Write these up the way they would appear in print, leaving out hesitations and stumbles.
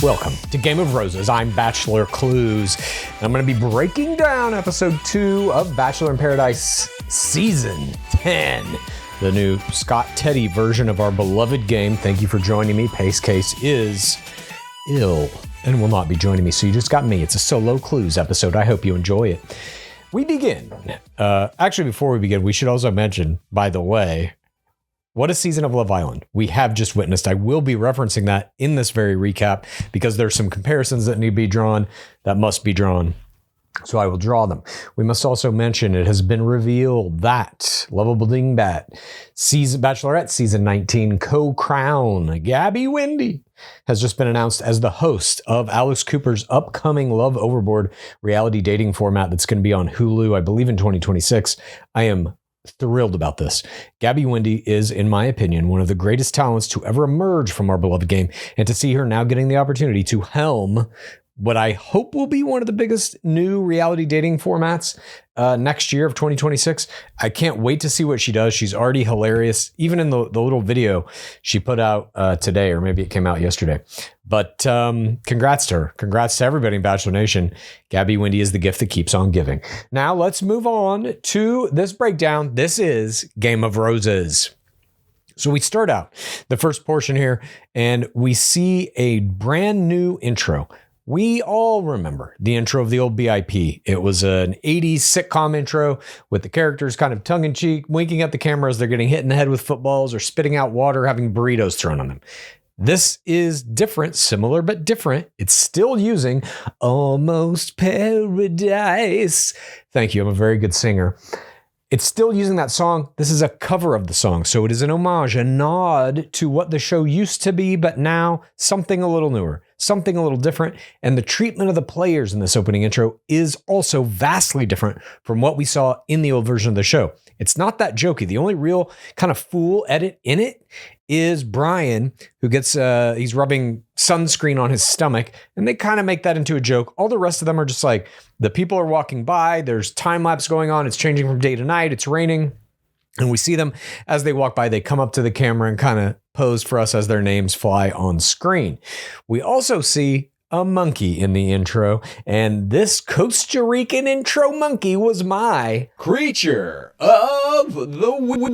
Welcome to Game of Roses. I'm BachelorClues, and I'm going to be breaking down episode 2 of Bachelor in Paradise season 10, the new Scott Teti version of our beloved game. Thank you for joining me. Pace Case is ill and will not be joining me, so you just got me. It's a solo Clues episode. I hope you enjoy it. We begin. Actually, before we begin, we should also mention, by the way, what a season of Love Island we have just witnessed. I will be referencing that in this very recap because there's some comparisons that need to be drawn, that must be drawn. So I will draw them. We must also mention it has been revealed that Lovable Dingbat Bachelorette season 19 co-crown Gabby Wendy has just been announced as the host of Alex Cooper's upcoming Love Overboard reality dating format that's going to be on Hulu, I believe in 2026. I am thrilled about this. Gabby Wendy is, in my opinion, one of the greatest talents to ever emerge from our beloved game, and to see her now getting the opportunity to helm what I hope will be one of the biggest new reality dating formats next year of 2026. I can't wait to see what she does. She's already hilarious, even in the little video she put out today, or maybe it came out yesterday. But congrats to her. Congrats to everybody in Bachelor Nation. Gabby Wendy is the gift that keeps on giving. Now let's move on to this breakdown. This is Game of Roses. So we start out the first portion here, and we see a brand new intro. We all remember the intro of the old BIP. It was an 80s sitcom intro with the characters kind of tongue-in-cheek, winking at the camera as they're getting hit in the head with footballs or spitting out water, having burritos thrown on them. This is different, similar but different. It's still using Almost Paradise. Thank you, I'm a very good singer. It's still using that song. This is a cover of the song, so it is an homage, a nod to what the show used to be, but now something a little newer, something a little different. And the treatment of the players in this opening intro is also vastly different from what we saw in the old version of the show. It's not that jokey. The only real kind of fool edit in it is Brian, who gets, he's rubbing sunscreen on his stomach, and they kind of make that into a joke. All the rest of them are just like, the people are walking by, there's time lapse going on, it's changing from day to night, it's raining, and we see them as they walk by. They come up to the camera and kind of pose for us as their names fly on screen. We also see a monkey in the intro, and this Costa Rican intro monkey was my creature of the week.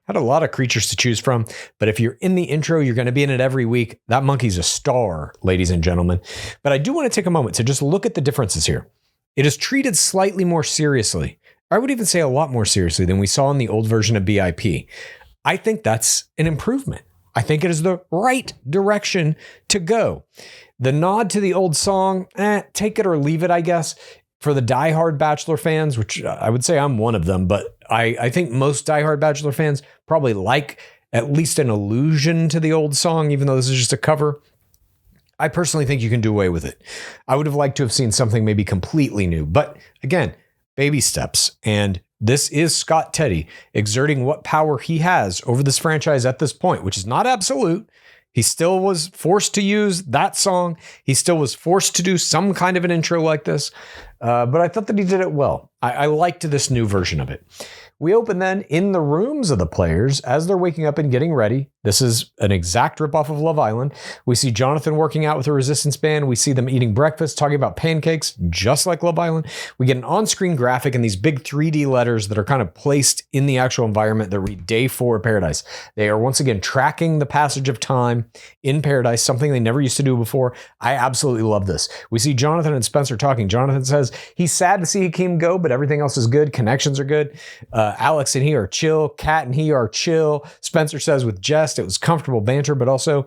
Had a lot of creatures to choose from, but if you're in the intro, you're going to be in it every week. That monkey's a star, ladies and gentlemen. But I do want to take a moment to just look at the differences here. It is treated slightly more seriously. I would even say a lot more seriously than we saw in the old version of BIP. I think that's an improvement. I think it is the right direction to go. The nod to the old song, take it or leave it, I guess. For the diehard Bachelor fans, which I would say I'm one of them, but I think most diehard Bachelor fans probably like at least an allusion to the old song, even though this is just a cover. I personally think you can do away with it. I would have liked to have seen something maybe completely new, but again, baby steps. And this is Scott Teti exerting what power he has over this franchise at this point, which is not absolute. He still was forced to use that song. He still was forced to do some kind of an intro like this. But I thought that he did it well. I liked this new version of it. We open then in the rooms of the players as they're waking up and getting ready. This is an exact ripoff of Love Island. We see Jonathan working out with a resistance band. We see them eating breakfast, talking about pancakes, just like Love Island. We get an on-screen graphic and these big 3D letters that are kind of placed in the actual environment that read Day 4 of Paradise. They are once again tracking the passage of time in Paradise, something they never used to do before. I absolutely love this. We see Jonathan and Spencer talking. Jonathan says he's sad to see Hakeem go, but everything else is good. Connections are good. Alex and he are chill. Kat and he are chill. Spencer says with jest, it was comfortable banter, but also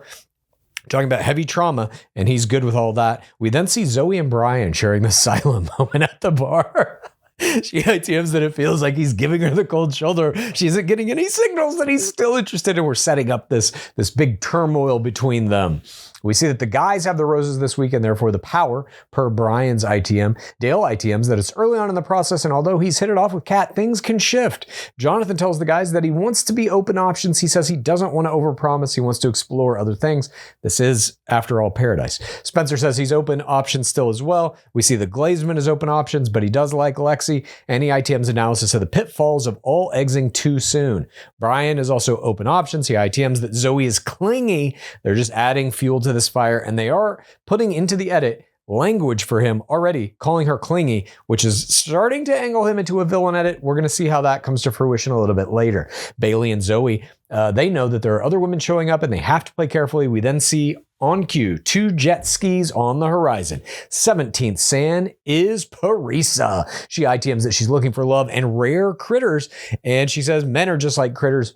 talking about heavy trauma, and he's good with all that. We then see Zoe and Brian sharing the silent moment at the bar. She ITMs that it feels like he's giving her the cold shoulder. She isn't getting any signals that he's still interested, and we're setting up this big turmoil between them. We see that the guys have the roses this week and therefore the power per Brian's ITM. Dale ITMs that it's early on in the process, and although he's hit it off with Kat, things can shift. Jonathan tells the guys that he wants to be open options. He says he doesn't want to overpromise. He wants to explore other things. This is, after all, paradise. Spencer says he's open options still as well. We see the Glazeman is open options, but he does like Lexi, and he ITM's analysis of the pitfalls of all exiting too soon. Brian is also open options. He ITMs that Zoe is clingy. They're just adding fuel to this fire, and they are putting into the edit language for him already, calling her clingy, which is starting to angle him into a villain edit. We're going to see how that comes to fruition a little bit later. Bailey and Zoe, they know that there are other women showing up and they have to play carefully. We then see on cue 2 jet skis on the horizon. 17th San is Parisa. She ITMs that she's looking for love and rare critters, and she says men are just like critters.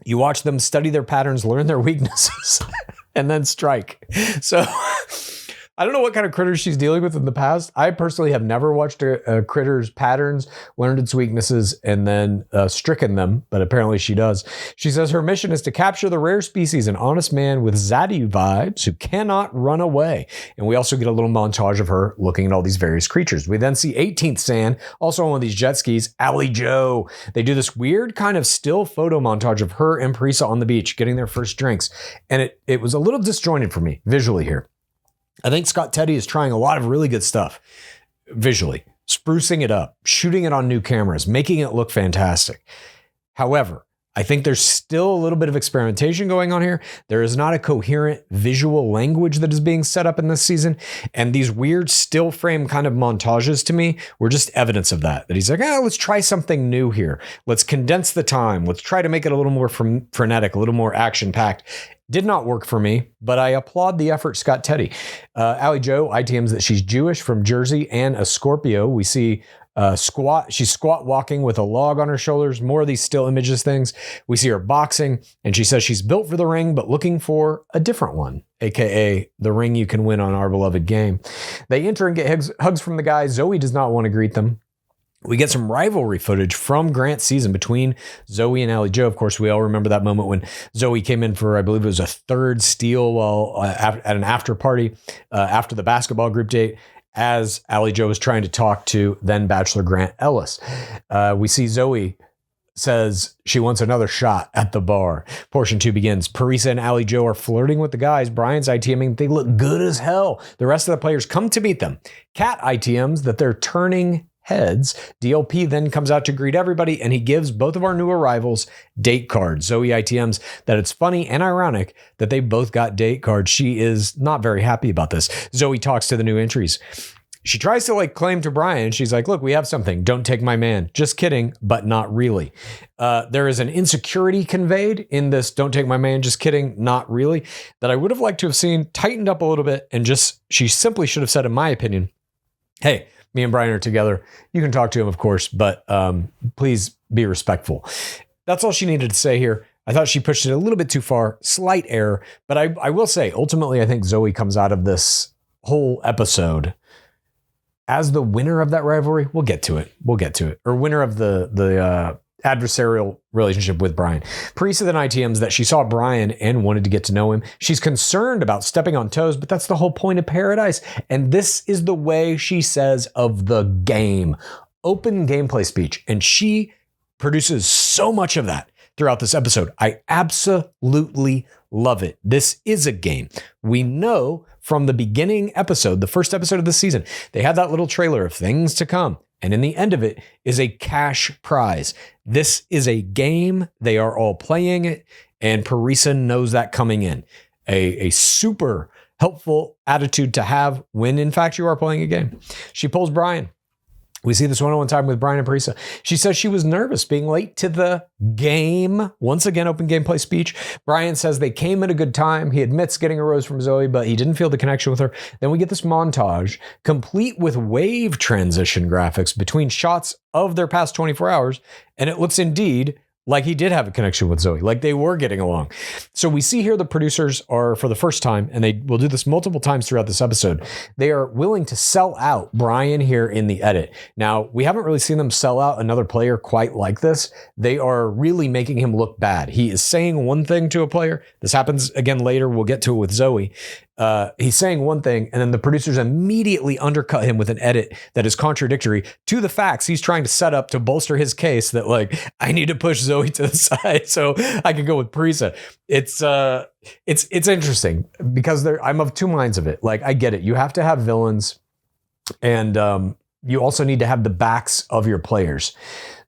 You watch them, study their patterns, learn their weaknesses, and then strike. So I don't know what kind of critters she's dealing with in the past. I personally have never watched a critter's patterns, learned its weaknesses, and then stricken them, but apparently she does. She says her mission is to capture the rare species, an honest man with zaddy vibes who cannot run away. And we also get a little montage of her looking at all these various creatures. We then see 18th San, also on one of these jet skis, Allie Joe. They do this weird kind of still photo montage of her and Parisa on the beach getting their first drinks. And it was a little disjointed for me visually here. I think Scott Teti is trying a lot of really good stuff visually, sprucing it up, shooting it on new cameras, making it look fantastic. However, I think there's still a little bit of experimentation going on here. There is not a coherent visual language that is being set up in this season. And these weird still frame kind of montages to me were just evidence of that. That he's like, let's try something new here. Let's condense the time. Let's try to make it a little more frenetic, a little more action-packed. Did not work for me, but I applaud the effort, Scott Teti. Allie Joe ITMs that she's Jewish from Jersey and a Scorpio. We see she's squat walking with a log on her shoulders. More of these still images things. We see her boxing, and she says she's built for the ring, but looking for a different one, aka the ring you can win on our beloved game. They enter and get hugs from the guys. Zoe does not want to greet them. We get some rivalry footage from Grant's season between Zoe and Allie Joe. Of course, we all remember that moment when Zoe came in for, I believe it was a third steal while at an after party after the basketball group date, as Allie Joe was trying to talk to then Bachelor Grant Ellis. We see Zoe says she wants another shot at the bar. Portion 2 begins. Parisa and Allie Joe are flirting with the guys. Brian's ITMing. They look good as hell. The rest of the players come to meet them. Kat ITMs that they're turning heads. DLP then comes out to greet everybody, and he gives both of our new arrivals date cards. Zoe ITMs that it's funny and ironic that they both got date cards. She is not very happy about this. Zoe talks to the new entries. She tries to claim to Brian. She's like, look, we have something. Don't take my man. Just kidding, but not really. There is an insecurity conveyed in this don't take my man, just kidding, not really, that I would have liked to have seen tightened up a little bit, and she simply should have said, in my opinion, hey, me and Brian are together. You can talk to him, of course, but please be respectful. That's all she needed to say here. I thought she pushed it a little bit too far. Slight error. But I will say, ultimately, I think Zoe comes out of this whole episode as the winner of that rivalry. We'll get to it. Or winner of the adversarial relationship with Brian. Parisa then ITMs that she saw Brian and wanted to get to know him. She's concerned about stepping on toes, but that's the whole point of paradise. And this is the way she says of the game. Open gameplay speech. And she produces so much of that throughout this episode. I absolutely love it. This is a game. We know from the beginning episode, the first episode of the season, they had that little trailer of things to come. And in the end of it is a cash prize. This is a game. They are all playing it. And Parisa knows that coming in. A super helpful attitude to have when, in fact, you are playing a game. She pulls Brian. We see this one-on-one time with Brian and Parisa. She says she was nervous being late to the game. Once again, open gameplay speech. Brian says they came at a good time. He admits getting a rose from Zoe, but he didn't feel the connection with her. Then we get this montage, complete with wave transition graphics between shots of their past 24 hours, and it looks indeed Like he did have a connection with Zoe, like they were getting along. So we see here the producers are, for the first time, and they will do this multiple times throughout this episode, they are willing to sell out Brian here in the edit. Now, we haven't really seen them sell out another player quite like this. They are really making him look bad. He is saying one thing to a player. This happens again later. We'll get to it with Zoe. He's saying one thing, and then the producers immediately undercut him with an edit that is contradictory to the facts he's trying to set up to bolster his case that, like, I need to push Zoe to the side so I can go with Parisa. It's interesting because I'm of two minds of it. Like, I get it. You have to have villains, and you also need to have the backs of your players.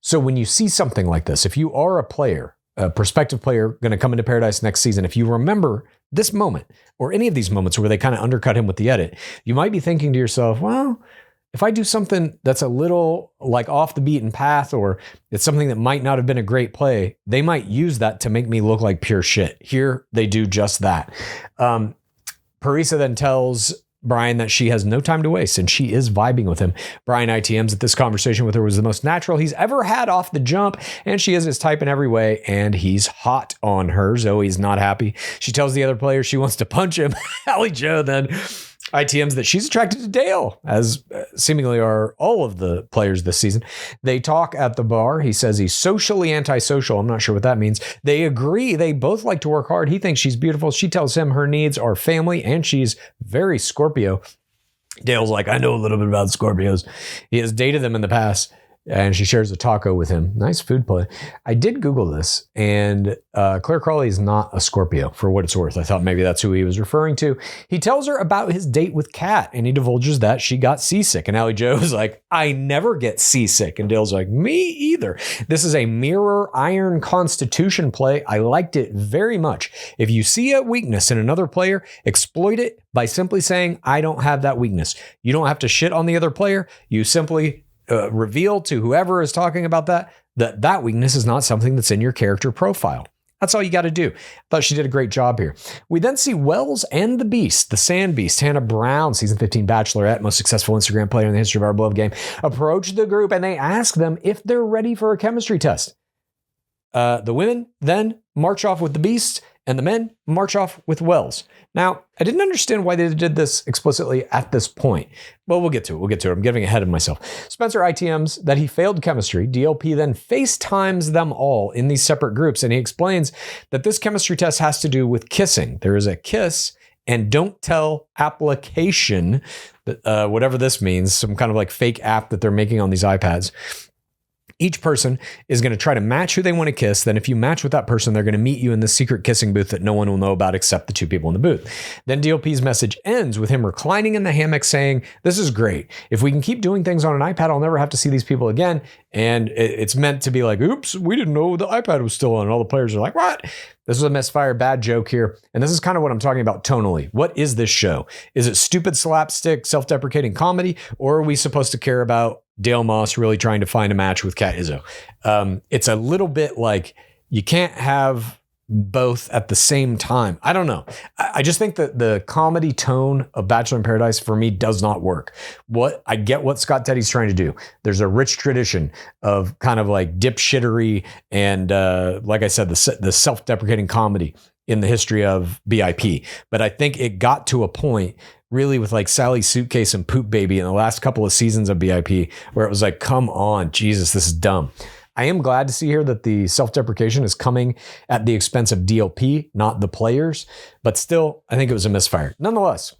So when you see something like this, if you are a player, a prospective player going to come into Paradise next season, if you remember this moment or any of these moments where they kind of undercut him with the edit, you might be thinking to yourself, well, if I do something that's a little like off the beaten path, or it's something that might not have been a great play, they might use that to make me look like pure shit. Here, they do just that. Parisa then tells Brian that she has no time to waste and she is vibing with him. Brian ITMs that this conversation with her was the most natural he's ever had off the jump, and she is his type in every way, and he's hot on her. Zoe's not happy. She tells the other players she wants to punch him. Hallie Joe then ITMs that she's attracted to Dale, as seemingly are all of the players this season. They talk at the bar. He says he's socially antisocial. I'm not sure what that means. They agree. They both like to work hard. He thinks she's beautiful. She tells him her needs are family, and she's very Scorpio. Dale's like, I know a little bit about Scorpios. He has dated them in the past, and she shares a taco with him. Nice food play. I did Google this, and Claire Crawley is not a Scorpio, for what it's worth. I thought maybe that's who he was referring to. He tells her about his date with Kat, and he divulges that she got seasick. And Hallie Joe is like, I never get seasick. And Dale's like, me either. This is a mirror iron constitution play. I liked it very much. If you see a weakness in another player, exploit it by simply saying, I don't have that weakness. You don't have to shit on the other player. You simply reveal to whoever is talking about that weakness is not something that's in your character profile. That's all you got to do. I thought she did a great job here. We then see Wells and the Beast, the Sand Beast, Hannah Brown, season 15 Bachelorette, most successful Instagram player in the history of our beloved game, approach the group and they ask them if they're ready for a chemistry test. The women then march off with the Beast, and the men march off with Wells. Now, I didn't understand why they did this explicitly at this point. Well, we'll get to it. I'm getting ahead of myself. Spencer ITMs that he failed chemistry. DLP then FaceTimes them all in these separate groups, and he explains that this chemistry test has to do with kissing. There is a kiss and don't tell application, whatever this means, some kind of like fake app that they're making on these iPads. Each person is going to try to match who they want to kiss. Then if you match with that person, they're going to meet you in the secret kissing booth that no one will know about except the two people in the booth. Then DLP's message ends with him reclining in the hammock saying, this is great. If we can keep doing things on an iPad, I'll never have to see these people again. And it's meant to be like, oops, we didn't know the iPad was still on. And all the players are like, what? This is a misfire bad joke here. And this is kind of what I'm talking about tonally. What is this show? Is it stupid slapstick, self-deprecating comedy? Or are we supposed to care about Dale Moss really trying to find a match with Kat Izzo? It's a little bit like you can't have both at the same time. I don't know. I just think that the comedy tone of Bachelor in Paradise for me does not work. I get what Scott Teti's trying to do. There's a rich tradition of kind of like dipshittery and like I said, the self-deprecating comedy in the history of BIP. But I think it got to a point really with like Sally's Suitcase and Poop Baby in the last couple of seasons of BIP where it was like, come on, Jesus, this is dumb. I am glad to see here that the self-deprecation is coming at the expense of DLP, not the players, but still, I think it was a misfire. Nonetheless,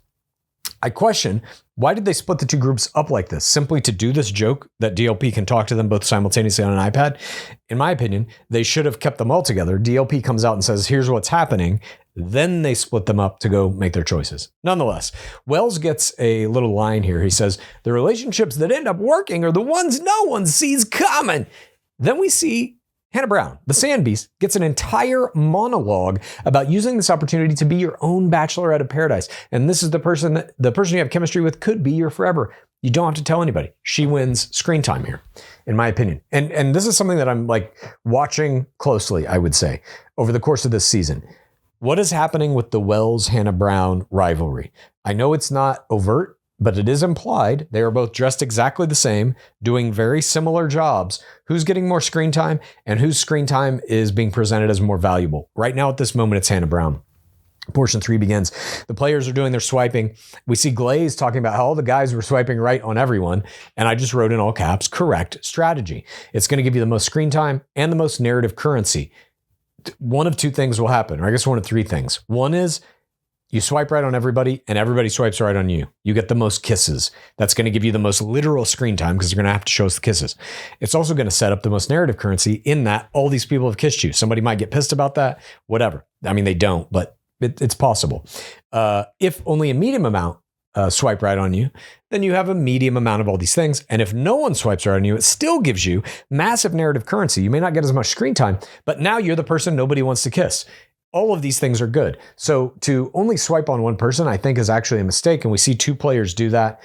I question, why did they split the two groups up like this? Simply to do this joke that DLP can talk to them both simultaneously on an iPad? In my opinion, they should have kept them all together. DLP comes out and says, here's what's happening. Then they split them up to go make their choices. Nonetheless, Wells gets a little line here. He says, the relationships that end up working are the ones no one sees coming. Then we see Hannah Brown, the Sand Beast, gets an entire monologue about using this opportunity to be your own Bachelorette of Paradise. And this is the person you have chemistry with could be your forever. You don't have to tell anybody. She wins screen time here, in my opinion. And this is something that I'm like watching closely, I would say, over the course of this season. What is happening with the Wells-Hannah Brown rivalry? I know it's not overt. but it is implied they are both dressed exactly the same, doing very similar jobs. Who's getting more screen time and whose screen time is being presented as more valuable? Right now, at this moment, it's Hannah Brown. Portion 3 begins. The players are doing their swiping. We see Glaze talking about how all the guys were swiping right on everyone. And I just wrote in all caps, correct strategy. It's going to give you the most screen time and the most narrative currency. One of two things will happen, or I guess one of three things. One is you swipe right on everybody and everybody swipes right on you. You get the most kisses. That's going to give you the most literal screen time because they're going to have to show us the kisses. It's also going to set up the most narrative currency in that all these people have kissed you. Somebody might get pissed about that, whatever. I mean, they don't, but it's possible. If only a medium amount swipe right on you, then you have a medium amount of all these things. And if no one swipes right on you, it still gives you massive narrative currency. You may not get as much screen time, but now you're the person nobody wants to kiss. All of these things are good. So to only swipe on one person, I think, is actually a mistake. And we see two players do that,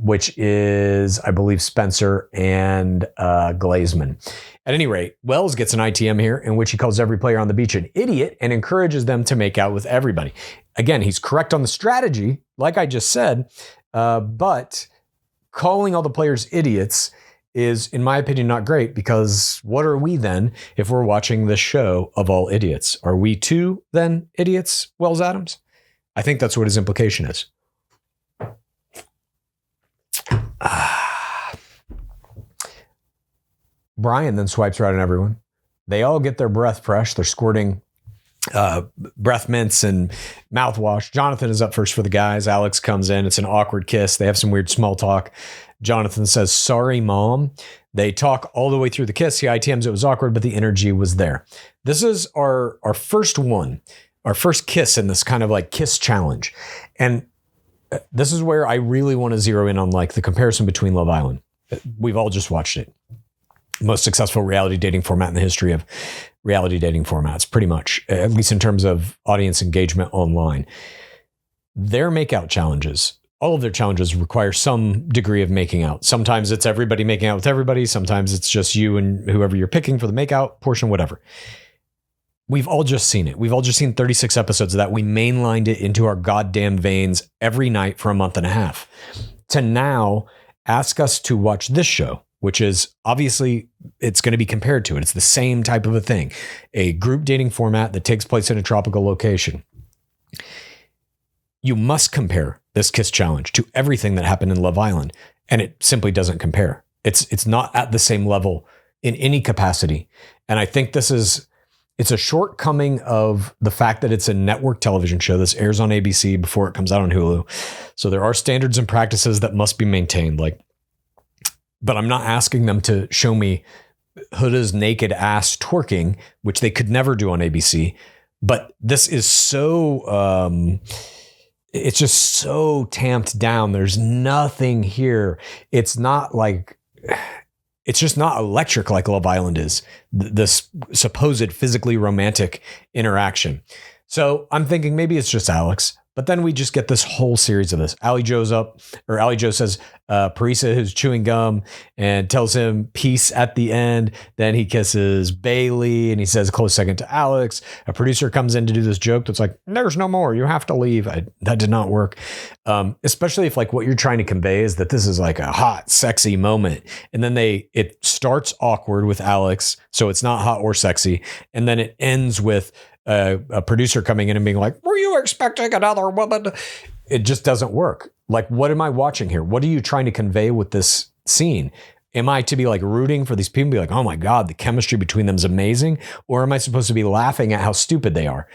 which is, I believe, Spencer and Glazeman. At any rate, Wells gets an ITM here in which he calls every player on the beach an idiot and encourages them to make out with everybody. Again, he's correct on the strategy, like I just said, but calling all the players idiots is, in my opinion, not great, because what are we then if we're watching this show of all idiots? Are we too then idiots, Wells Adams? I think that's what his implication is. Brian then swipes right on everyone. They all get their breath fresh. They're squirting breath mints and mouthwash. Jonathan is up first for the guys. Alex comes in. It's an awkward kiss. They have some weird small talk. Jonathan says, "Sorry, Mom." They talk all the way through the kiss. He ITMs it was awkward, but the energy was there. This is our first one, our first kiss in this kind of like kiss challenge. And this is where I really want to zero in on like the comparison between Love Island. We've all just watched it. Most successful reality dating format in the history of reality dating formats, pretty much, at least in terms of audience engagement online. Their makeout challenges, all of their challenges require some degree of making out. Sometimes it's everybody making out with everybody. Sometimes it's just you and whoever you're picking for the makeout portion, whatever. We've all just seen it. We've all just seen 36 episodes of that. We mainlined it into our goddamn veins every night for a month and a half. To now ask us to watch this show, which is obviously it's going to be compared to it. It's the same type of a thing, a group dating format that takes place in a tropical location. You must compare this kiss challenge to everything that happened in Love Island, and it simply doesn't compare. It's not at the same level in any capacity. And I think it's a shortcoming of the fact that it's a network television show. This airs on ABC before it comes out on Hulu. So there are standards and practices that must be maintained. But I'm not asking them to show me Huda's naked ass twerking, which they could never do on ABC. But this is so, it's just so tamped down. There's nothing here. It's not like, it's just not electric like Love Island is, this supposed physically romantic interaction. So I'm thinking maybe it's just Alex. But then we just get this whole series of this. Allie Joe says, Parisa who's chewing gum and tells him peace at the end. Then he kisses Bailey and he says a close second to Alex. A producer comes in to do this joke that's like, there's no more. You have to leave. That did not work. Especially if like what you're trying to convey is that this is like a hot, sexy moment. And then it starts awkward with Alex. So it's not hot or sexy. And then it ends with a producer coming in and being like, were you expecting another woman? It just doesn't work. Like, what am I watching here? What are you trying to convey with this scene? Am I to be like rooting for these people and be like, oh my God, the chemistry between them is amazing? Or am I supposed to be laughing at how stupid they are?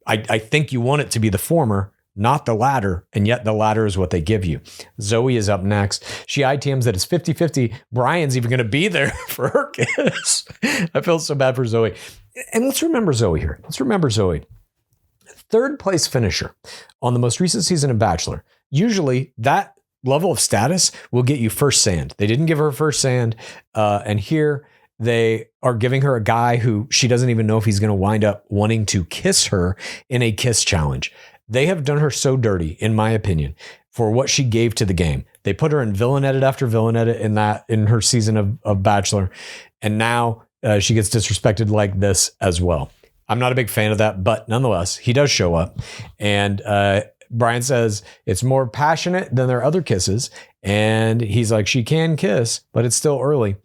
I think you want it to be the former, not the latter. And yet the latter is what they give you. Zoe is up next. She ITMs that it's 50-50. Brian's even going to be there for her kiss. I feel so bad for Zoe. And let's remember Zoe here. Let's remember Zoe. Third place finisher on the most recent season of Bachelor. Usually that level of status will get you first sand. They didn't give her first sand. And here they are giving her a guy who she doesn't even know if he's going to wind up wanting to kiss her in a kiss challenge. They have done her so dirty, in my opinion, for what she gave to the game. They put her in villain edit after villain edit in her season of Bachelor. And now she gets disrespected like this as well. I'm not a big fan of that, but nonetheless, he does show up. And Brian says it's more passionate than their other kisses. And he's like, she can kiss, but it's still early.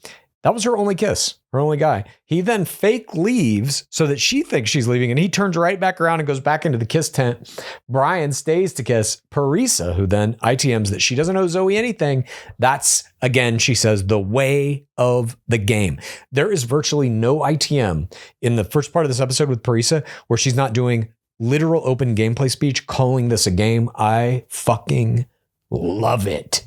That was her only kiss, her only guy. He then fake leaves so that she thinks she's leaving, and he turns right back around and goes back into the kiss tent. Brian stays to kiss Parisa, who then ITMs that she doesn't owe Zoe anything. That's, again, she says, the way of the game. There is virtually no ITM in the first part of this episode with Parisa where she's not doing literal open gameplay speech, calling this a game. I fucking love it.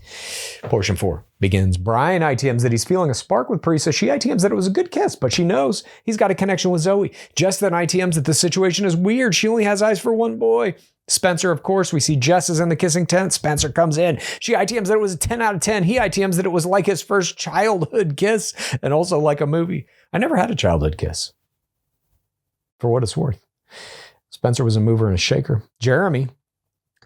Portion 4 begins. Brian ITMs that he's feeling a spark with Parisa. She ITMs that it was a good kiss, but she knows he's got a connection with Zoe. Jess then ITMs that the situation is weird. She only has eyes for one boy. Spencer, of course, we see Jess is in the kissing tent. Spencer comes in. She ITMs that it was a 10 out of 10. He ITMs that it was like his first childhood kiss and also like a movie. I never had a childhood kiss, for what it's worth. Spencer was a mover and a shaker. Jeremy,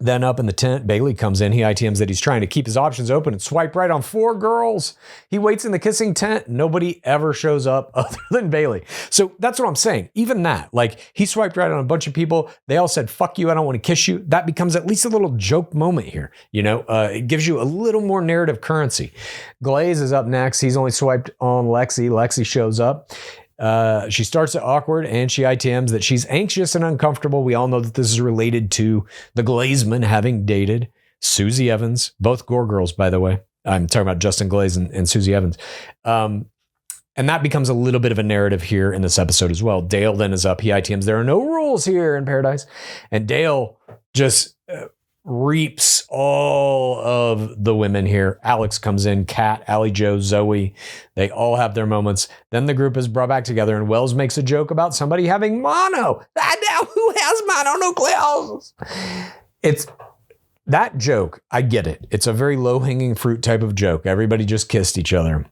then up in the tent, Bailey comes in. He ITMs that he's trying to keep his options open and swipe right on 4 girls. He waits in the kissing tent. Nobody ever shows up other than Bailey. So that's what I'm saying. Even that, like, he swiped right on a bunch of people. They all said, fuck you, I don't want to kiss you. That becomes at least a little joke moment here. You know, it gives you a little more narrative currency. Glaze is up next. He's only swiped on Lexi. Lexi shows up. She starts at awkward and she ITMs that she's anxious and uncomfortable. We all know that this is related to the Glazeman having dated Susie Evans, both Gore girls, by the way. I'm talking about Justin Glaze and Susie Evans. And that becomes a little bit of a narrative here in this episode as well. Dale then is up. He ITMs, there are no rules here in paradise. And Dale just reaps all of the women here. Alex comes in, Kat, Allie Joe, Zoe. They all have their moments. Then the group is brought back together and Wells makes a joke about somebody having mono. Now who has mononucleosis? It's that joke. I get it. It's a very low hanging fruit type of joke. Everybody just kissed each other.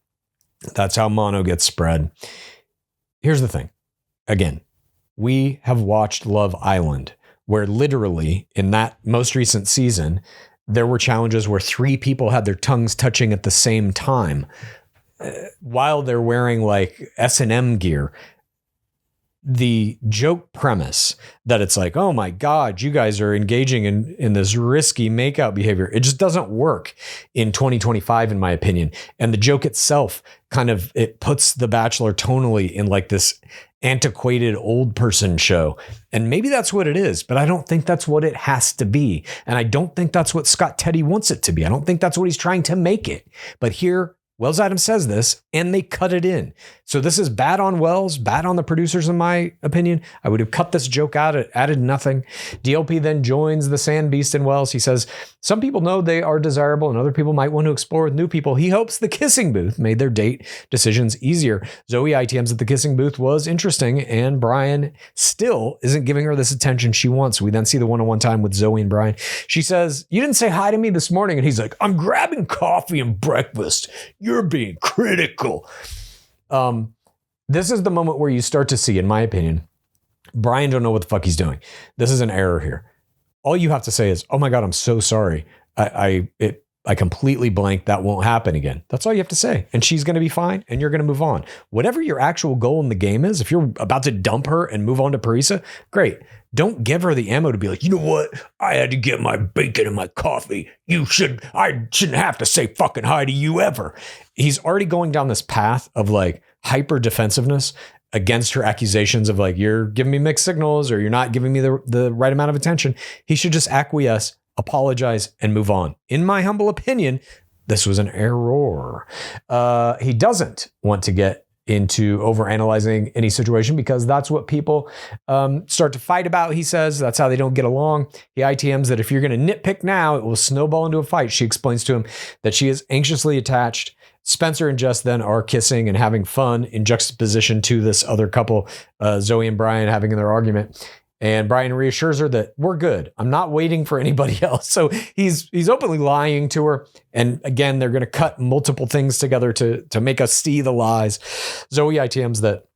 That's how mono gets spread. Here's the thing. Again, we have watched Love Island, where literally in that most recent season, there were challenges where 3 people had their tongues touching at the same time while they're wearing like S&M gear. The joke premise that it's like, oh my God, you guys are engaging in this risky makeout behavior. It just doesn't work in 2025, in my opinion. And the joke itself kind of, it puts The Bachelor tonally in like this antiquated old person show. And maybe that's what it is, but I don't think that's what it has to be. And I don't think that's what Scott Teti wants it to be. I don't think that's what he's trying to make it. But here, Wells Adams says this, and they cut it in. So this is bad on Wells, bad on the producers, in my opinion. I would have cut this joke out, it added nothing. DLP then joins the Sand Beast in Wells. He says, some people know they are desirable and other people might want to explore with new people. He hopes the kissing booth made their date decisions easier. Zoe ITMs that the kissing booth was interesting, and Brian still isn't giving her this attention she wants. We then see the one-on-one time with Zoe and Brian. She says, you didn't say hi to me this morning. And he's like, I'm grabbing coffee and breakfast. You're being critical. This is the moment where you start to see, in my opinion, Brian don't know what the fuck he's doing. This is an error here. All you have to say is, oh my God, I'm so sorry. I completely blanked. That won't happen again. That's all you have to say. And she's going to be fine and you're going to move on. Whatever your actual goal in the game is, if you're about to dump her and move on to Parisa, great. Don't give her the ammo to be like, you know what? I had to get my bacon and my coffee. I shouldn't have to say fucking hi to you ever. He's already going down this path of like hyper defensiveness against her accusations of like, you're giving me mixed signals or you're not giving me the right amount of attention. He should just acquiesce, apologize, and move on. In my humble opinion, this was an error. He doesn't want to get into overanalyzing any situation because that's what people start to fight about, he says. That's how they don't get along. He ITMs that if you're going to nitpick now, it will snowball into a fight. She explains to him that she is anxiously attached. Spencer and Jess then are kissing and having fun in juxtaposition to this other couple, Zoe and Brian, having their argument. And Brian reassures her that we're good. I'm not waiting for anybody else. So he's openly lying to her. And again, they're going to cut multiple things together to make us see the lies. Zoe ITMs that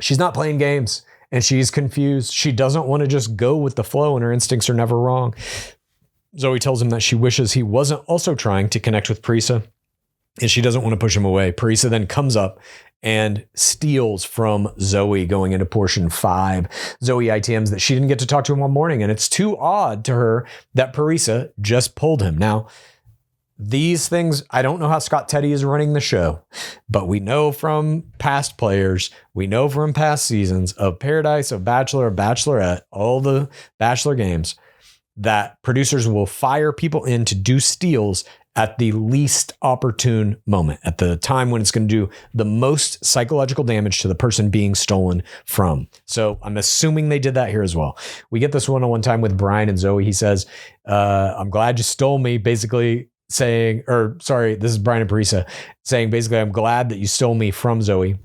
she's not playing games and she's confused. She doesn't want to just go with the flow and her instincts are never wrong. Zoe tells him that she wishes he wasn't also trying to connect with Parisa. and she doesn't want to push him away. Parisa then comes up and steals from Zoe going into portion 5. Zoe ITMs that she didn't get to talk to him all morning, and it's too odd to her that Parisa just pulled him. Now, these things, I don't know how Scott Teti is running the show, but we know from past players, we know from past seasons of Paradise, of Bachelor, of Bachelorette, all the Bachelor games, that producers will fire people in to do steals at the least opportune moment, at the time when it's going to do the most psychological damage to the person being stolen from. So I'm assuming they did that here as well. We get this one-on-one time with Brian and Zoe. He says, I'm glad you stole me, basically saying, this is Brian and Parisa saying, basically, I'm glad that you stole me from Zoe.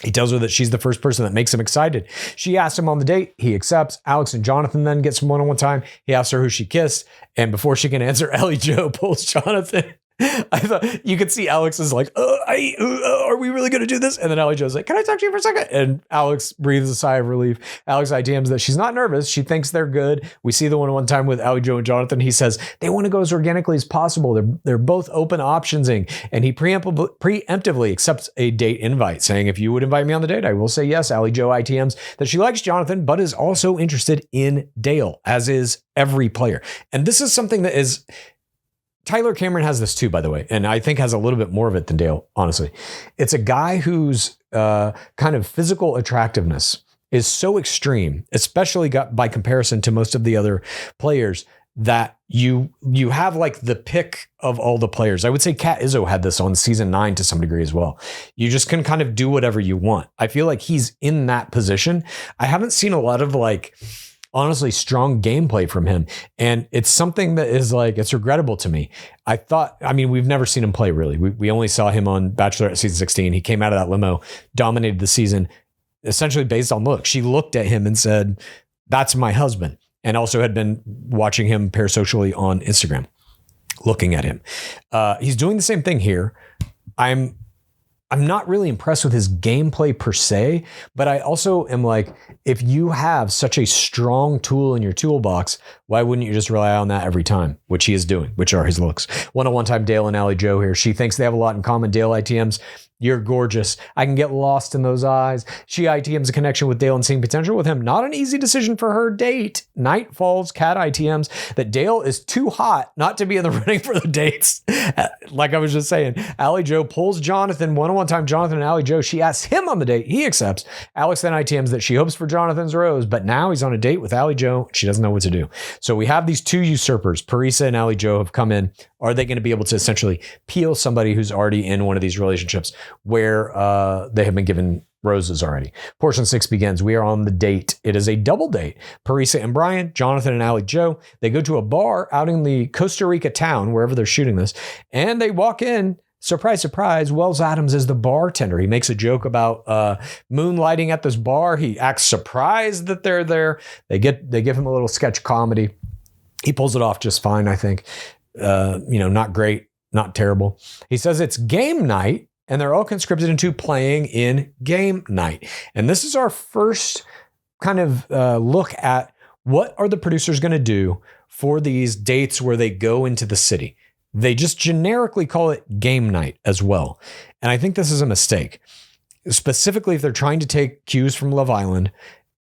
He tells her that she's the first person that makes him excited. She asks him on the date. He accepts. Alex and Jonathan then get some one-on-one time. He asks her who she kissed. And before she can answer, Ellie Jo pulls Jonathan. I thought you could see Alex is like, are we really going to do this? And then Ellie Jo's like, can I talk to you for a second? And Alex breathes a sigh of relief. Alex ITMs that she's not nervous. She thinks they're good. We see the one-on-one time with Ellie Jo and Jonathan. He says they want to go as organically as possible. They're both open optionsing. And he preemptively accepts a date invite, saying, if you would invite me on the date, I will say yes. Ellie Jo ITMs that she likes Jonathan, but is also interested in Dale, as is every player. And this is something that is... Tyler Cameron has this too, by the way, and I think has a little bit more of it than Dale, honestly. It's a guy whose kind of physical attractiveness is so extreme, especially by comparison to most of the other players, that you have like the pick of all the players. I would say Kat Izzo had this on season 9 to some degree as well. You just can kind of do whatever you want. I feel like he's in that position. I haven't seen a lot of honestly strong gameplay from him. And it's something that is it's regrettable to me. We've never seen him play really. We only saw him on Bachelor season 16. He came out of that limo, dominated the season, essentially based on look. She looked at him and said, that's my husband. And also had been watching him parasocially on Instagram, looking at him. He's doing the same thing here. I'm not really impressed with his gameplay per se, but I also am like, if you have such a strong tool in your toolbox, why wouldn't you just rely on that every time, which he is doing, which are his looks. One-on-one time, Dale and Ellie Jo here. She thinks they have a lot in common. Dale ITMs, you're gorgeous. I can get lost in those eyes. She ITMs a connection with Dale and seeing potential with him. Not an easy decision for her date. Night falls, Cat ITMs that Dale is too hot not to be in the running for the dates. Like I was just saying, Allie Jo pulls Jonathan. One-on-one time, Jonathan and Allie Jo. She asks him on the date. He accepts. Alex then ITMs that she hopes for Jonathan's rose, but now he's on a date with Allie Jo. She doesn't know what to do. So we have these two usurpers. Parisa and Allie Jo have come in. Are they going to be able to essentially peel somebody who's already in one of these relationships where they have been given roses already? Portion 6 begins. We are on the date. It is a double date. Parisa and Brian, Jonathan and Allie Jo, they go to a bar out in the Costa Rica town, wherever they're shooting this, and they walk in. Surprise, surprise, Wells Adams is the bartender. He makes a joke about moonlighting at this bar. He acts surprised that they're there. They give him a little sketch comedy. He pulls it off just fine, I think. Not great, not terrible. He says it's game night, and they're all conscripted into playing in game night. And this is our first kind of look at what are the producers going to do for these dates where they go into the city. They just generically call it game night as well. And I think this is a mistake, specifically if they're trying to take cues from Love Island.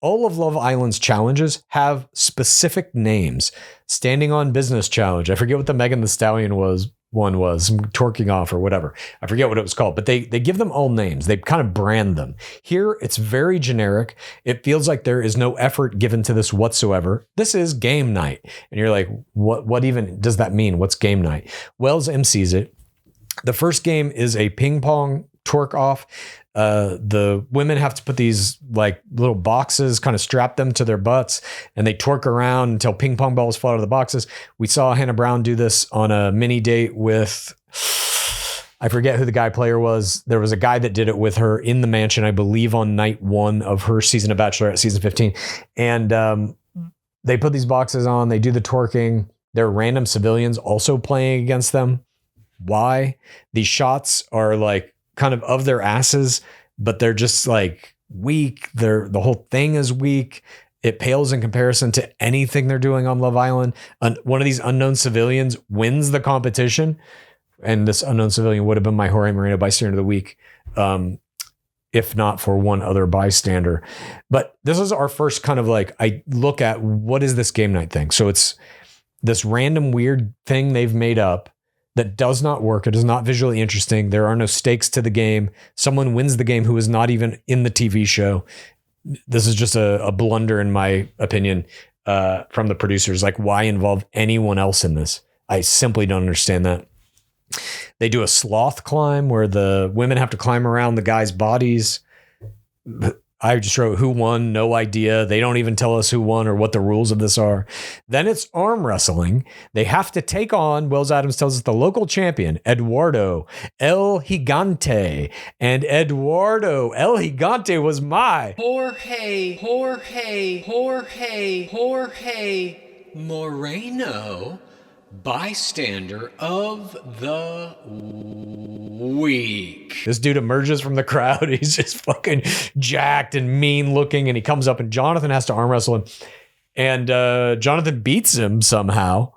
All of Love Island's challenges have specific names. Standing on Business Challenge. I forget what the Megan Thee Stallion was twerking off or whatever. I forget what it was called, but they give them all names. They kind of brand them. Here, it's very generic. It feels like there is no effort given to this whatsoever. This is game night. And you're like, what even does that mean? What's game night? Wells MCs it. The first game is a ping pong twerk off. The women have to put these like little boxes, kind of strap them to their butts, and they twerk around until ping pong balls fall out of the boxes. We saw Hannah Brown do this on a mini date with, I forget who the guy player was. There was a guy that did it with her in the mansion, I believe on night 1 of her season of Bachelor at season 15. And they put these boxes on, they do the twerking. There are random civilians also playing against them. Why? These shots are like kind of their asses, but they're just like weak. The whole thing is weak. It pales in comparison to anything they're doing on Love Island. One of these unknown civilians wins the competition. and this unknown civilian would have been my Jorge Moreno bystander of the week, if not for one other bystander. But this is our first kind of like, I look at what is this game night thing. So it's this random weird thing they've made up that does not work. It is not visually interesting. There are no stakes to the game. Someone wins the game who is not even in the TV show. This is just a blunder, in my opinion, from the producers. Like, why involve anyone else in this? I simply don't understand that. They do a sloth climb where the women have to climb around the guys' bodies. I just wrote who won, no idea. They don't even tell us who won or what the rules of this are. Then it's arm wrestling. They have to take on, Wells Adams tells us, the local champion, Eduardo El Gigante. And Eduardo El Gigante was my Jorge Moreno bystander of the week. This dude emerges from the crowd. He's just fucking jacked and mean looking, and he comes up and Jonathan has to arm wrestle him, and Jonathan beats him somehow.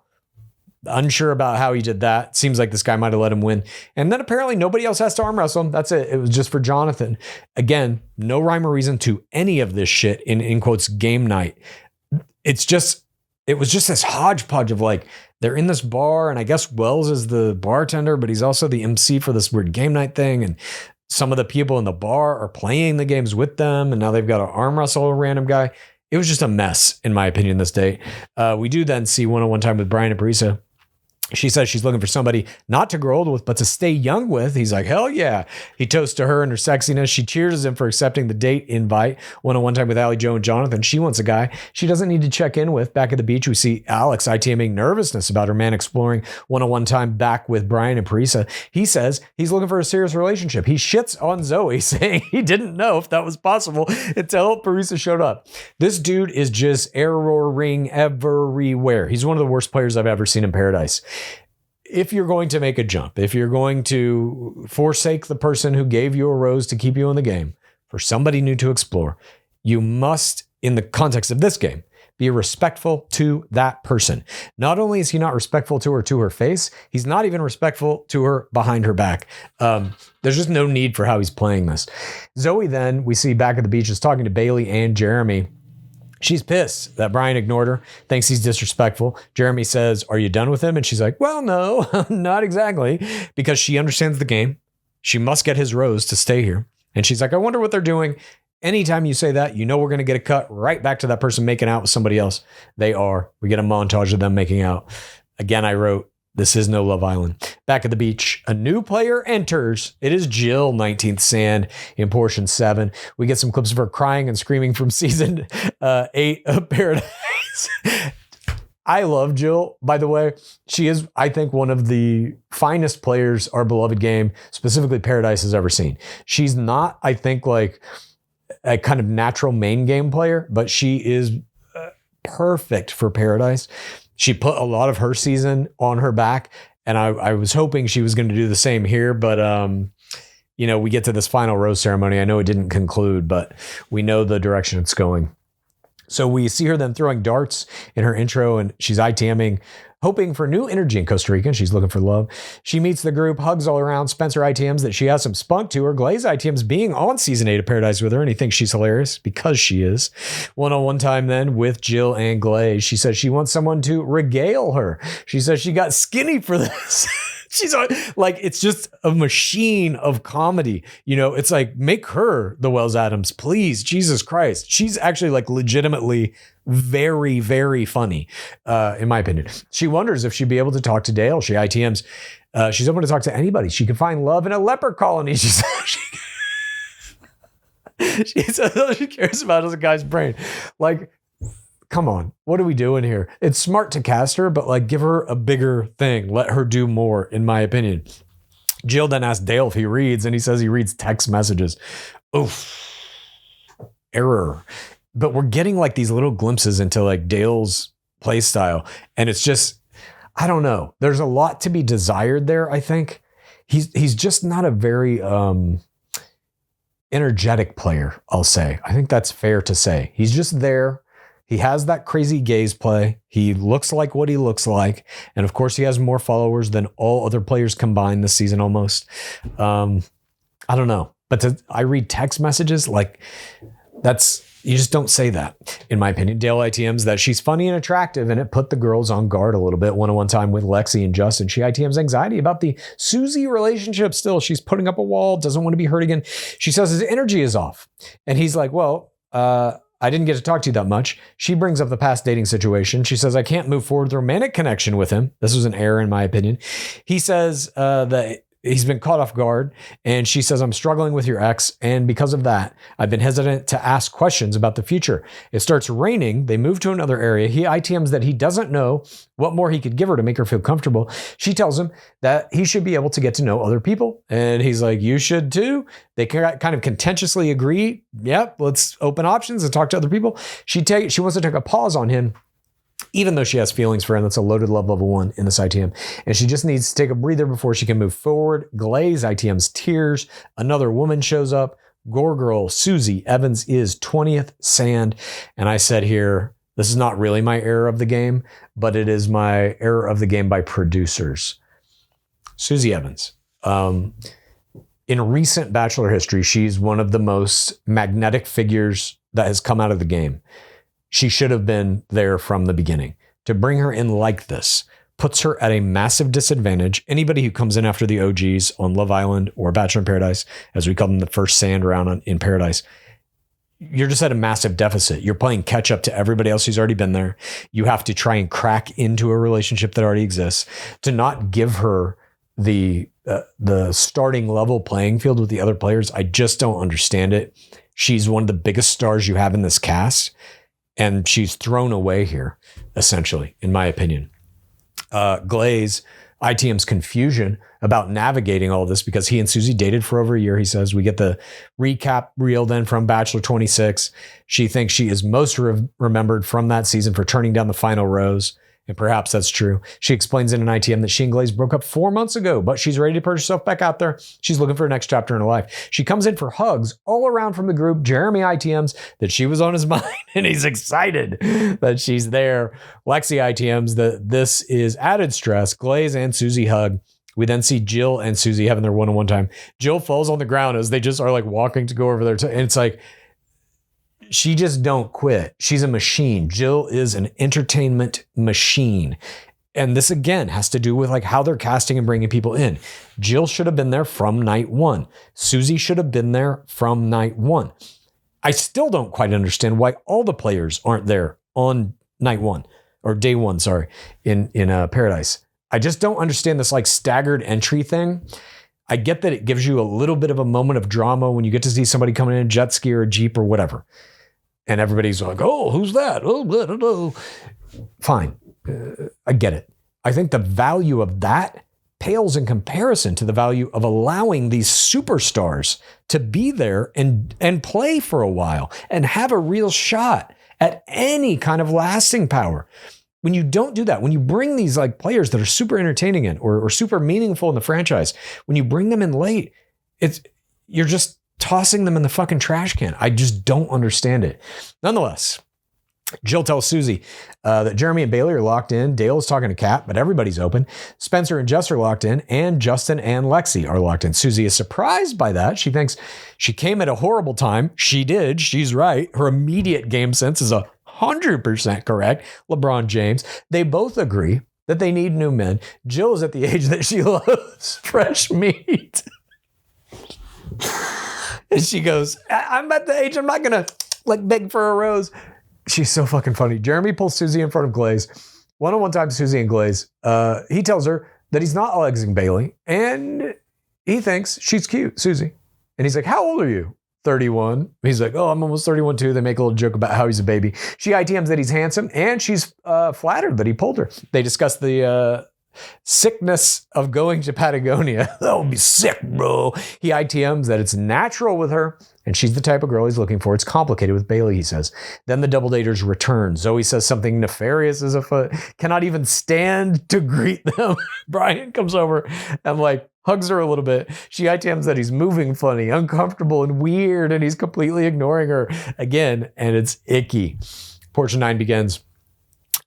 Unsure about how he did that. Seems like this guy might have let him win. And then apparently nobody else has to arm wrestle him. That's it. It was just for Jonathan. Again, no rhyme or reason to any of this shit in quotes game night. It was just this hodgepodge of like, they're in this bar, and I guess Wells is the bartender, but he's also the MC for this weird game night thing. And some of the people in the bar are playing the games with them, and now they've got to arm wrestle a random guy. It was just a mess, in my opinion, this day. We do then see one-on-one time with Brian and Parisa. She says she's looking for somebody not to grow old with, but to stay young with. He's like, hell yeah. He toasts to her and her sexiness. She cheers him for accepting the date invite. One-on-one time with Allie, Joe, and Jonathan. She wants a guy she doesn't need to check in with. Back at the beach, we see Alex ITMing nervousness about her man exploring. One-on-one time back with Brian and Parisa. He says he's looking for a serious relationship. He shits on Zoe, saying he didn't know if that was possible until Parisa showed up. This dude is just erroring everywhere. He's one of the worst players I've ever seen in Paradise. If you're going to make a jump, if you're going to forsake the person who gave you a rose to keep you in the game for somebody new to explore, you must, in the context of this game, be respectful to that person. Not only is he not respectful to her face, he's not even respectful to her behind her back. There's just no need for how he's playing this. Zoe then, we see back at the beach, is talking to Bailey and Jeremy. She's pissed that Brian ignored her, thinks he's disrespectful. Jeremy says, are you done with him? And she's like, well, no, not exactly, because she understands the game. She must get his rose to stay here. And she's like, I wonder what they're doing. Anytime you say that, you know we're going to get a cut right back to that person making out with somebody else. They are. We get a montage of them making out. Again, I wrote, this is no Love Island. Back at the beach, a new player enters. It is Jill, 19th Sand, in portion 7. We get some clips of her crying and screaming from season 8 of Paradise. I love Jill, by the way. She is, I think, one of the finest players our beloved game, specifically Paradise, has ever seen. She's not, I think, like a kind of natural main game player, but she is perfect for Paradise. She put a lot of her season on her back, and I was hoping she was going to do the same here, but we get to this final rose ceremony. I know it didn't conclude, but we know the direction it's going. So we see her then throwing darts in her intro, and she's ITMing, hoping for new energy in Costa Rica, and she's looking for love. She meets the group, hugs all around. Spencer ITMs that she has some spunk to her. Glaze ITMs being on season 8 of Paradise with her, and he thinks she's hilarious because she is. One-on-one time then with Jill and Glaze. She says she wants someone to regale her. She says she got skinny for this. She's like, it's just a machine of comedy. It's like, make her the Wells Adams, please. Jesus Christ. She's actually like legitimately very, very funny, in my opinion. She wonders if she'd be able to talk to Dale. She ITMs. She's open to talk to anybody. She can find love in a leper colony. She says all she cares about is a guy's brain. Like, come on, what are we doing here? It's smart to cast her, but like, give her a bigger thing. Let her do more, in my opinion. Jill then asks Dale if he reads, and he says he reads text messages. Oof. Error. But we're getting like these little glimpses into like Dale's play style. And it's just, I don't know. There's a lot to be desired there, I think. He's just not a very energetic player, I'll say. I think that's fair to say. He's just there. He has that crazy gaze play. He looks like what he looks like. And of course, he has more followers than all other players combined this season almost. I don't know. But I read text messages like you just don't say that, in my opinion. Dale ITMs that she's funny and attractive, and it put the girls on guard a little bit. One-on-one time with Lexi and Justin. She ITMs anxiety about the Susie relationship still. She's putting up a wall, doesn't want to be hurt again. She says his energy is off. And he's like, well, I didn't get to talk to you that much. She brings up the past dating situation. She says, I can't move forward with a romantic connection with him. This was an error, in my opinion. He says that he's been caught off guard. And she says, I'm struggling with your ex. And because of that, I've been hesitant to ask questions about the future. It starts raining. They move to another area. He ITMs that he doesn't know what more he could give her to make her feel comfortable. She tells him that he should be able to get to know other people. And he's like, you should too. They kind of contentiously agree. Yep, let's open options and talk to other people. She wants to take a pause on him, even though she has feelings for him. That's a loaded love level 1 in this ITM. And she just needs to take a breather before she can move forward. Glaze ITM's tears. Another woman shows up. Gore Girl Susie Evans is 20th sand. And I said here, this is not really my error of the game, but it is my error of the game by producers. Susie Evans. In recent Bachelor history, she's one of the most magnetic figures that has come out of the game. She should have been there from the beginning. To bring her in like this puts her at a massive disadvantage. Anybody who comes in after the OGs on Love Island or Bachelor in Paradise, as we call them, the first sand round in Paradise, you're just at a massive deficit. You're playing catch up to everybody else who's already been there. You have to try and crack into a relationship that already exists. To not give her the starting level playing field with the other players, I just don't understand it. She's one of the biggest stars you have in this cast. And she's thrown away here, essentially, in my opinion. Glaze, ITM's confusion about navigating all this because he and Susie dated for over a year, he says. We get the recap reel then from Bachelor 26. She thinks she is most remembered from that season for turning down the final rose. And perhaps that's true. She explains in an ITM that she and Glaze broke up 4 months ago, but she's ready to put herself back out there. She's looking for a next chapter in her life. She comes in for hugs all around from the group. Jeremy ITMs that she was on his mind, and he's excited that she's there. Lexi ITMs that this is added stress. Glaze and Susie hug. We then see Jill and Susie having their one-on-one time. Jill falls on the ground as they just are like walking to go over there. And it's like, she just don't quit. She's a machine. Jill is an entertainment machine. And this again has to do with like how they're casting and bringing people in. Jill should have been there from night 1. Susie should have been there from night 1. I still don't quite understand why all the players aren't there on night 1 or day 1, sorry, in Paradise. I just don't understand this like staggered entry thing. I get that it gives you a little bit of a moment of drama when you get to see somebody coming in a jet ski or a Jeep or whatever. And everybody's like, oh, who's that? Oh, blah, blah, blah. Fine. I get it. I think the value of that pales in comparison to the value of allowing these superstars to be there and play for a while and have a real shot at any kind of lasting power. When you don't do that, when you bring these like players that are super entertaining in or super meaningful in the franchise, when you bring them in late, you're just tossing them in the fucking trash can. I just don't understand it. Nonetheless, Jill tells Susie that Jeremy and Bailey are locked in. Dale is talking to Kat, but everybody's open. Spencer and Jess are locked in, and Justin and Lexi are locked in. Susie is surprised by that. She thinks she came at a horrible time. She did. She's right. Her immediate game sense is 100% correct. LeBron James. They both agree that they need new men. Jill is at the age that she loves fresh meat. And she goes, I'm at the age I'm not going to like beg for a rose. She's so fucking funny. Jeremy pulls Susie in front of Glaze. One-on-one time to Susie and Glaze. He tells her that he's not legsing Bailey. And he thinks she's cute, Susie. And he's like, how old are you? 31. He's like, oh, I'm almost 31 too. They make a little joke about how he's a baby. She ITMs that he's handsome. And she's flattered that he pulled her. They discuss the sickness of going to Patagonia. That would be sick, bro. He ITMs that it's natural with her, and she's the type of girl he's looking for. It's complicated with Bailey, he says. Then the double daters return. Zoe says something nefarious is afoot. Cannot even stand to greet them. Brian comes over and like hugs her a little bit. She ITMs that he's moving funny, uncomfortable, and weird, and he's completely ignoring her again, and it's icky. Portion 9 begins.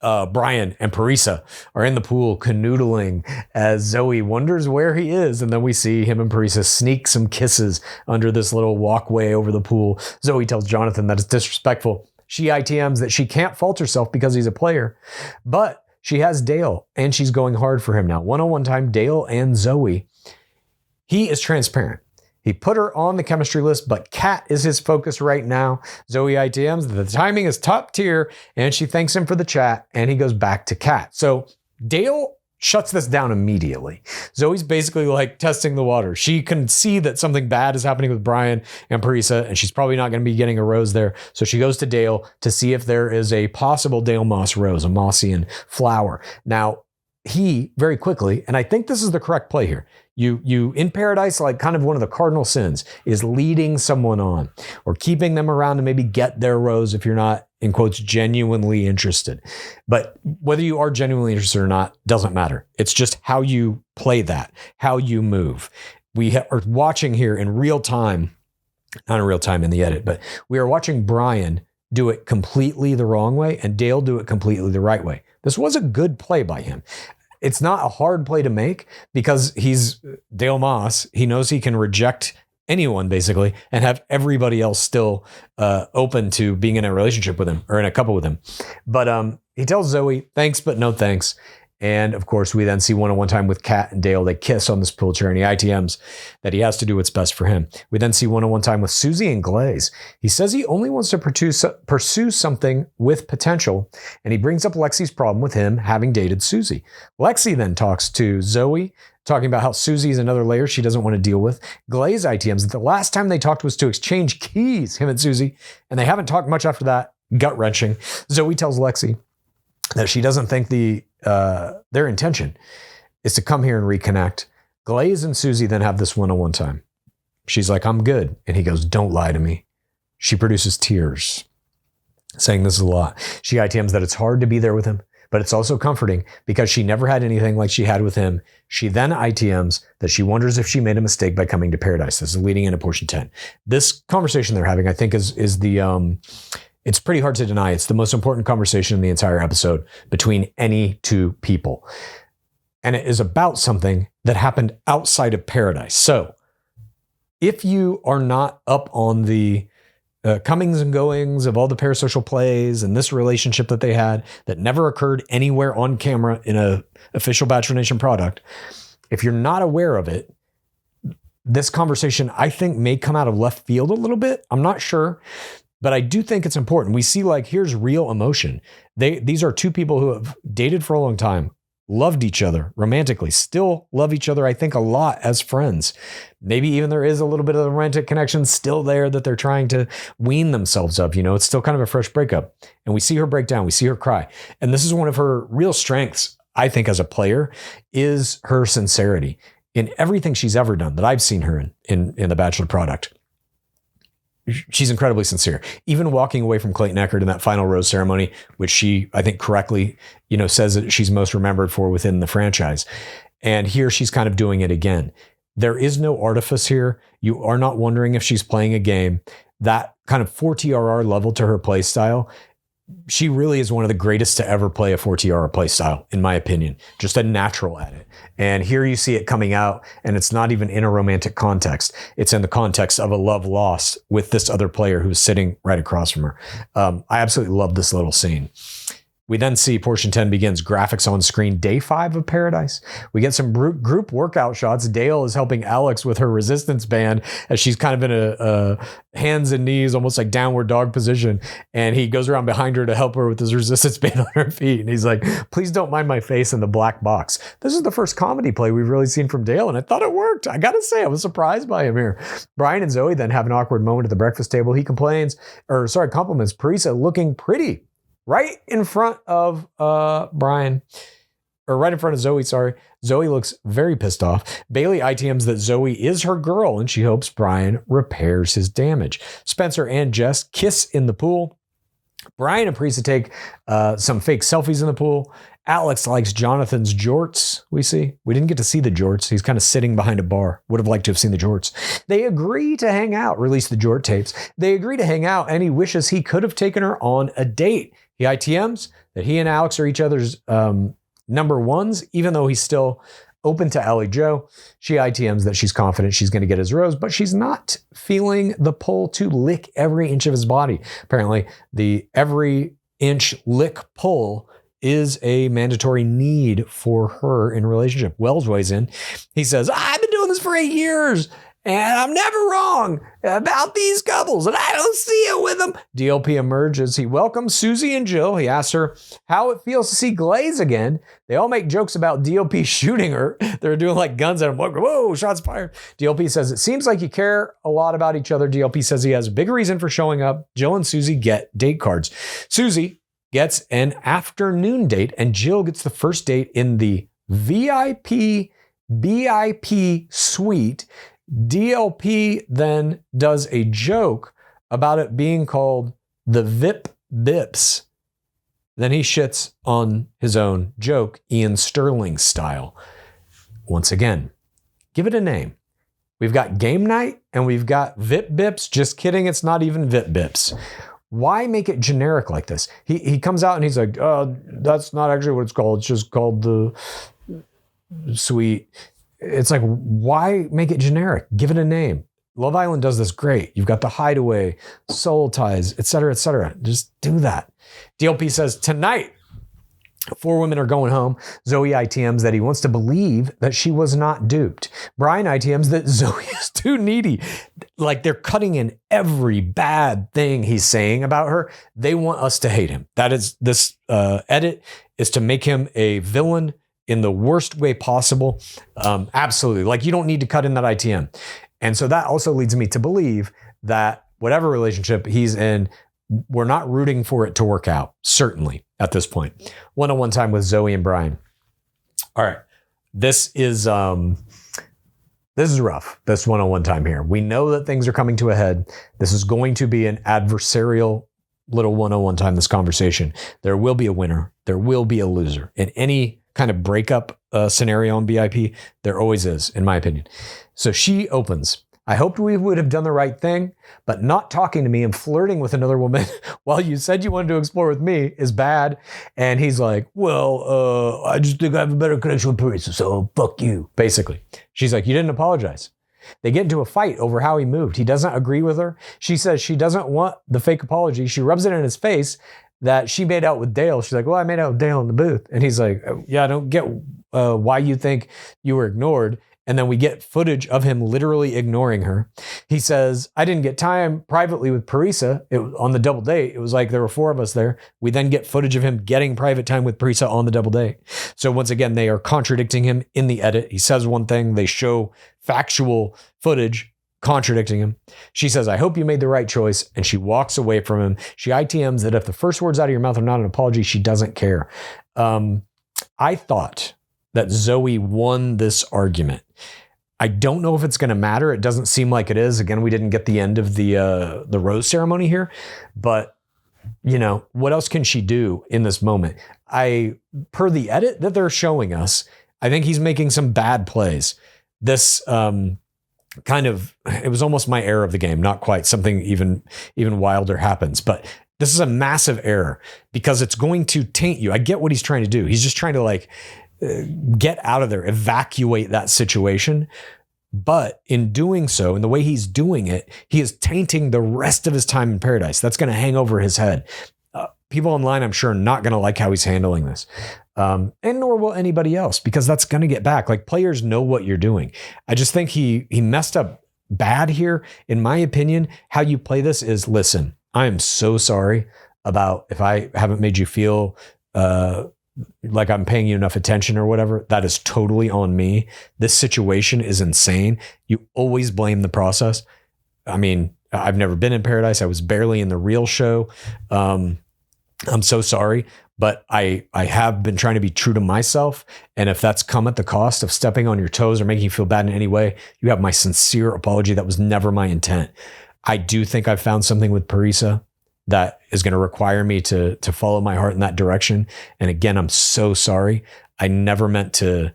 Brian and Parisa are in the pool canoodling as Zoe wonders where he is. And then we see him and Parisa sneak some kisses under this little walkway over the pool. Zoe tells Jonathan that it's disrespectful. She ITMs that she can't fault herself because he's a player, but she has Dale and she's going hard for him now. One-on-one time, Dale and Zoe. He is transparent. He put her on the chemistry list, but Kat is his focus right now. Zoe ITMs that the timing is top tier, and she thanks him for the chat, and he goes back to Kat. So Dale shuts this down immediately. Zoe's basically like testing the water. She can see that something bad is happening with Brian and Parisa, and she's probably not going to be getting a rose there. So she goes to Dale to see if there is a possible Dale Moss rose, a Mossian flower. Now, he very quickly, and I think this is the correct play here. You in paradise, like kind of one of the cardinal sins is leading someone on or keeping them around to maybe get their rose if you're not, in quotes, genuinely interested. But whether you are genuinely interested or not doesn't matter. It's just how you play that, how you move. We are watching here in real time, not in real time in the edit, but we are watching Brian do it completely the wrong way and Dale do it completely the right way. This was a good play by him. It's not a hard play to make because he's Dale Moss. He knows he can reject anyone basically and have everybody else still open to being in a relationship with him or in a couple with him. But he tells Zoe, thanks, but no thanks. And of course, we then see one-on-one time with Kat and Dale. They kiss on this pool chair and he ITMs that he has to do what's best for him. We then see one-on-one time with Susie and Glaze. He says he only wants to pursue something with potential. And he brings up Lexi's problem with him having dated Susie. Lexi then talks to Zoe, talking about how Susie is another layer she doesn't want to deal with. Glaze ITMs that the last time they talked was to exchange keys, him and Susie. And they haven't talked much after that. Gut-wrenching. Zoe tells Lexi that she doesn't think their intention is to come here and reconnect. Glaze and Susie then have this one-on-one time. She's like, I'm good. And he goes, don't lie to me. She produces tears, saying this is a lot. She ITMs that it's hard to be there with him, but it's also comforting because she never had anything like she had with him. She then ITMs that she wonders if she made a mistake by coming to paradise. This is leading into portion 10. This conversation they're having, I think, is the... It's pretty hard to deny. It's the most important conversation in the entire episode between any two people. And it is about something that happened outside of paradise. So if you are not up on the comings and goings of all the parasocial plays and this relationship that they had that never occurred anywhere on camera in a official Bachelor Nation product, if you're not aware of it, this conversation, I think, may come out of left field a little bit. I'm not sure. But I do think it's important. We see like, here's real emotion. These are two people who have dated for a long time, loved each other romantically, still love each other, I think, a lot as friends. Maybe even there is a little bit of the romantic connection still there that they're trying to wean themselves of. You know, it's still kind of a fresh breakup. And we see her break down. We see her cry. And this is one of her real strengths, I think, as a player, is her sincerity in everything she's ever done that I've seen her in the Bachelor product. She's incredibly sincere. Even walking away from Clayton Echard in that final rose ceremony, which she, I think correctly, says that she's most remembered for within the franchise. And here she's kind of doing it again. There is no artifice here. You are not wondering if she's playing a game. That kind of 4TRR level to her play style, she really is one of the greatest to ever play a 4TRR play style, in my opinion. Just a natural at it. And here you see it coming out, and it's not even in a romantic context. It's in the context of a love lost with this other player who's sitting right across from her. I absolutely love this little scene. We then see portion 10 begins, graphics on screen, day 5 of paradise. We get some group workout shots. Dale is helping Alex with her resistance band as she's kind of in a hands and knees, almost like downward dog position. And he goes around behind her to help her with his resistance band on her feet. And he's like, please don't mind my face in the black box. This is the first comedy play we've really seen from Dale. And I thought it worked. I got to say, I was surprised by him here. Brian and Zoe then have an awkward moment at the breakfast table. He compliments Parisa looking pretty. Right in front of Brian, or right in front of Zoe, sorry. Zoe looks very pissed off. Bailey ITMs that Zoe is her girl, and she hopes Brian repairs his damage. Spencer and Jess kiss in the pool. Brian and Parisa take some fake selfies in the pool. Alex likes Jonathan's jorts, we see. We didn't get to see the jorts. He's kind of sitting behind a bar. Would have liked to have seen the jorts. They agree to hang out, release the jort tapes. They agree to hang out, and he wishes he could have taken her on a date. He ITMs that he and Alex are each other's number ones, even though he's still open to Allie Joe. She ITMs that she's confident she's going to get his rose, but she's not feeling the pull to lick every inch of his body. Apparently, the every inch lick pull is a mandatory need for her in a relationship. Wells weighs in. He says, I've been doing this for 8 years and I'm never wrong about these couples and I don't see it with them. DLP emerges. He welcomes Susie and Jill. He asks her how it feels to see Glaze again. They all make jokes about DLP shooting her. They're doing like guns at him. Whoa, shots fired. DLP says, it seems like you care a lot about each other. DLP says he has a big reason for showing up. Jill and Susie get date cards. Susie gets an afternoon date and Jill gets the first date in the VIP suite. DLP then does a joke about it being called the VIP Bips. Then he shits on his own joke, Ian Sterling style. Once again, give it a name. We've got game night and we've got VIP Bips. Just kidding, it's not even VIP Bips. Why make it generic like this? He comes out and he's like, that's not actually what it's called. It's just called the suite. It's like, why make it generic? Give it a name. Love Island does this great. You've got the Hideaway, Soul Ties, et cetera, et cetera. Just do that. DLP says tonight, 4 women are going home. Zoe ITMs that he wants to believe that she was not duped. Brian ITMs that Zoe is too needy. Like they're cutting in every bad thing he's saying about her. They want us to hate him. That is, this edit is to make him a villain in the worst way possible. Absolutely. Like you don't need to cut in that ITM. And so that also leads me to believe that whatever relationship he's in, we're not rooting for it to work out, certainly at this point. One-on-one time with Zoe and Brian. All right. This is rough. This one-on-one time here. We know that things are coming to a head. This is going to be an adversarial little one-on-one time, this conversation. There will be a winner. There will be a loser. In any kind of breakup scenario on BIP, there always is, in my opinion. So she opens. I hoped we would have done the right thing, but not talking to me and flirting with another woman while you said you wanted to explore with me is bad. And he's like, well, I just think I have a better connection with Parisa, so fuck you, basically. She's like, you didn't apologize. They get into a fight over how he moved. He doesn't agree with her. She says she doesn't want the fake apology. She rubs it in his face that she made out with Dale. She's like, well, I made out with Dale in the booth. And he's like, yeah, I don't get why you think you were ignored. And then we get footage of him literally ignoring her. He says, I didn't get time privately with Parisa on the double date. It was like there were 4 of us there. We then get footage of him getting private time with Parisa on the double date. So once again, they are contradicting him in the edit. He says one thing, they show factual footage contradicting him. She says, I hope you made the right choice. And she walks away from him. She ITMs that if the first words out of your mouth are not an apology, she doesn't care. I thought that Zoe won this argument. I don't know if it's going to matter. It doesn't seem like it is. Again, we didn't get the end of the rose ceremony here, but you know, what else can she do in this moment? Per the edit that they're showing us, I think he's making some bad plays. This it was almost my error of the game, not quite. Something even wilder happens, but this is a massive error because it's going to taint you. I get what he's trying to do. He's just trying to like get out of there, evacuate that situation. But in doing so, in the way he's doing it, he is tainting the rest of his time in paradise. That's going to hang over his head. People online, I'm sure, are not going to like how he's handling this. And nor will anybody else, because that's going to get back. Like, players know what you're doing. I just think he messed up bad here. In my opinion, how you play this is, listen, I am so sorry about if I haven't made you feel like I'm paying you enough attention or whatever. That is totally on me. This situation is insane. You always blame the process. I mean, I've never been in paradise. I was barely in the real show. I'm so sorry, but I have been trying to be true to myself. And if that's come at the cost of stepping on your toes or making you feel bad in any way, you have my sincere apology. That was never my intent. I do think I've found something with Parisa that is going to require me to follow my heart in that direction. And again, I'm so sorry. I never meant to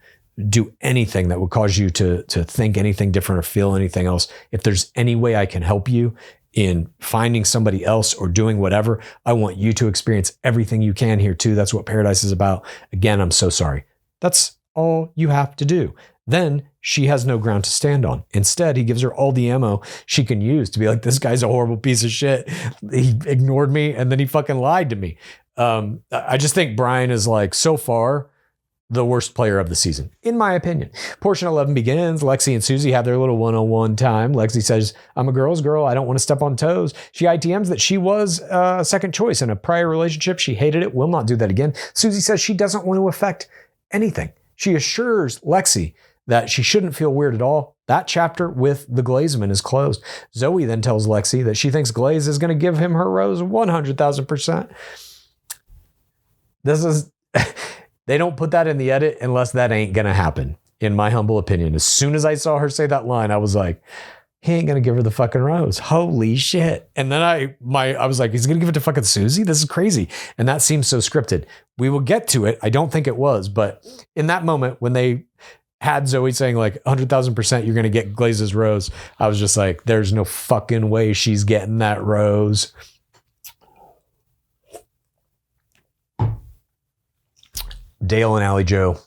do anything that would cause you to think anything different or feel anything else. If there's any way I can help you in finding somebody else or doing whatever. I want you to experience everything you can here too. That's what paradise is about. Again, I'm so sorry. That's all you have to do. Then she has no ground to stand on. Instead, he gives her all the ammo she can use to be like, this guy's a horrible piece of shit. He ignored me and then he fucking lied to me. I just think Brian is like, so far, the worst player of the season, in my opinion. Portion 11 begins. Lexi and Susie have their little one-on-one time. Lexi says, I'm a girl's girl. I don't want to step on toes. She ITMs that she was a second choice in a prior relationship. She hated it, will not do that again. Susie says she doesn't want to affect anything. She assures Lexi that she shouldn't feel weird at all. That chapter with the Glazeman is closed. Zoe then tells Lexi that she thinks Glaze is going to give him her rose 100,000%. This is... They don't put that in the edit unless that ain't going to happen, in my humble opinion. As soon as I saw her say that line, I was like, he ain't going to give her the fucking rose. Holy shit. And then I was like, he's going to give it to fucking Susie? This is crazy. And that seems so scripted. We will get to it. I don't think it was. But in that moment, when they had Zoe saying like 100,000% you're going to get Glaze's rose, I was just like, there's no fucking way she's getting that rose. Dale and Allie Joe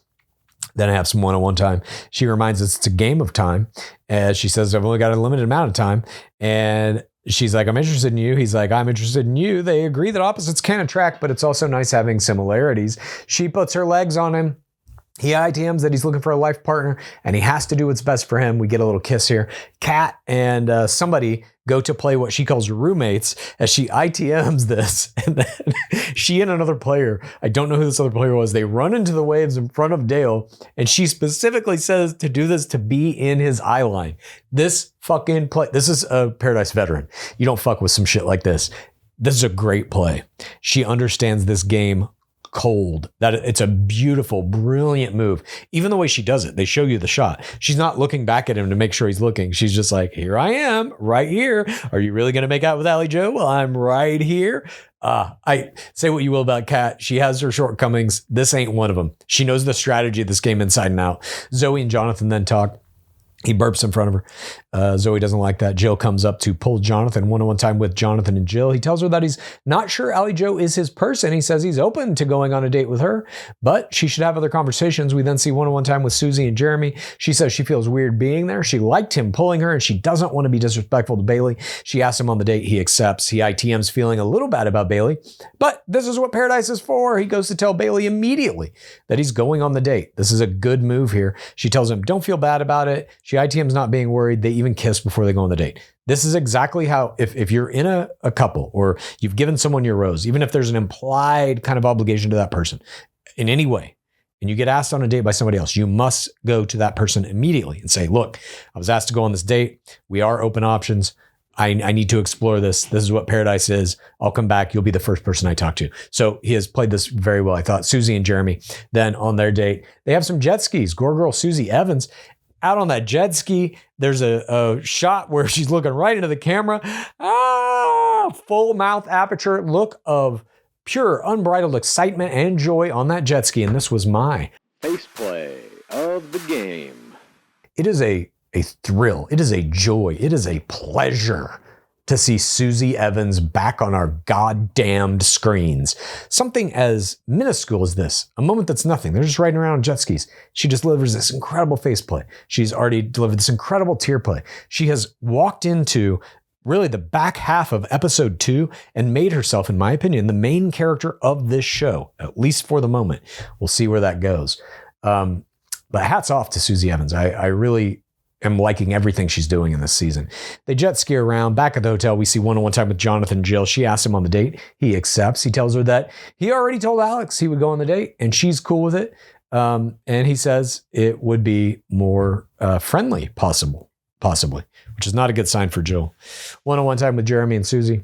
then have some one-on-one time. She reminds us it's a game of time. As she says, I've only got a limited amount of time. And she's like, I'm interested in you. He's like, I'm interested in you. They agree that opposites can attract, but it's also nice having similarities. She puts her legs on him. He ITMs that he's looking for a life partner and he has to do what's best for him. We get a little kiss here. Kat and somebody go to play what she calls roommates as she ITMs this. And then she and another player, I don't know who this other player was, they run into the waves in front of Dale. And she specifically says to do this to be in his eye line. This fucking play, this is a Paradise veteran. You don't fuck with some shit like this. This is a great play. She understands this game cold. That it's a beautiful, brilliant move. Even the way she does it, they show you the shot. She's not looking back at him to make sure he's looking. She's just like, here I am, right here. Are you really going to make out with Allie Joe? Well, I'm right here. I say what you will about Kat. She has her shortcomings. This ain't one of them. She knows the strategy of this game inside and out. Zoe and Jonathan then talk. He burps in front of her. Zoe doesn't like that. Jill comes up to pull Jonathan one-on-one time with Jonathan and Jill. He tells her that he's not sure Allie Joe is his person. He says he's open to going on a date with her, but she should have other conversations. We then see one-on-one time with Susie and Jeremy. She says she feels weird being there. She liked him pulling her and she doesn't want to be disrespectful to Bailey. She asks him on the date. He accepts. He ITM's feeling a little bad about Bailey, but this is what Paradise is for. He goes to tell Bailey immediately that he's going on the date. This is a good move here. She tells him, don't feel bad about it. She ITM's not being worried. They even kiss before they go on the date. This is exactly how, if you're in a couple or you've given someone your rose, even if there's an implied kind of obligation to that person in any way, and you get asked on a date by somebody else, you must go to that person immediately and say, look, I was asked to go on this date. We are open options. I need to explore this. This is what Paradise is. I'll come back. You'll be the first person I talk to. So he has played this very well. I thought Susie and Jeremy then on their date, they have some jet skis. Gore Girl Susie Evans out on that jet ski. There's a shot where she's looking right into the camera. Full mouth aperture look of pure unbridled excitement and joy on that jet ski. And this was my face play of the game. It is a thrill. It is a joy. It is a pleasure to see Susie Evans back on our goddamned screens. Something as minuscule as this, a moment that's nothing. They're just riding around on jet skis. She just delivers this incredible face play. She's already delivered this incredible tear play. She has walked into really the back half of episode 2 and made herself, in my opinion, the main character of this show, at least for the moment. We'll see where that goes. But hats off to Susie Evans. I really am liking everything she's doing in this season. They jet ski around. Back at the hotel, we see one-on-one time with Jonathan and Jill. She asks him on the date. He accepts. He tells her that he already told Alex he would go on the date, and she's cool with it. And he says it would be more friendly, possibly, which is not a good sign for Jill. One-on-one time with Jeremy and Susie.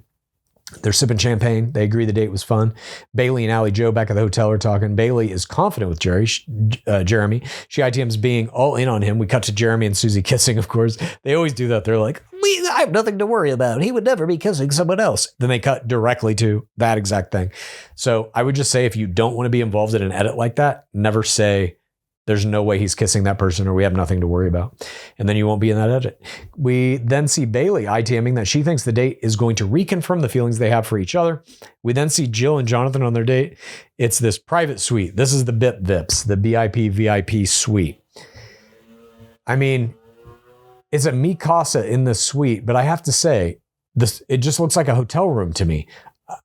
They're sipping champagne. They agree the date was fun. Bailey and Allie Joe back at the hotel are talking. Bailey is confident with Jeremy. She ITM's being all in on him. We cut to Jeremy and Susie kissing, of course. They always do that. They're like, I have nothing to worry about. He would never be kissing someone else. Then they cut directly to that exact thing. So I would just say if you don't want to be involved in an edit like that, never say There's no way he's kissing that person or we have nothing to worry about. And then you won't be in that edit. We then see Bailey ITMing that she thinks the date is going to reconfirm the feelings they have for each other. We then see Jill and Jonathan on their date. It's this private suite. This is the BIP VIPs, the BIP VIP suite. I mean, it's a mi casa in this suite, but I have to say, it just looks like a hotel room to me.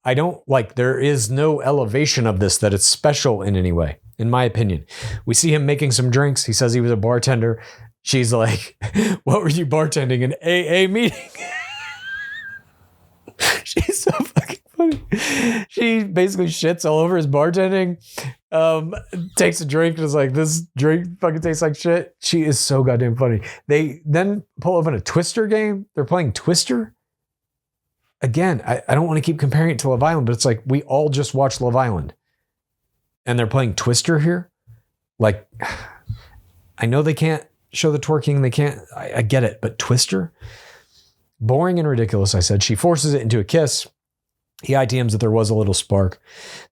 I don't like, there is no elevation of this that it's special in any way, in my opinion. We see him making some drinks. He says he was a bartender. She's like, what were you bartending, an AA meeting? She's so fucking funny. She basically shits all over his bartending, takes a drink and is like, this drink fucking tastes like shit. She is so goddamn funny. They then pull up in a Twister game. They're playing Twister. Again, I don't want to keep comparing it to Love Island, but it's like we all just watched Love Island and they're playing Twister here. Like, I know they can't show the twerking. They can't, I get it, but Twister? Boring and ridiculous, I said. She forces it into a kiss. He ITMs that there was a little spark.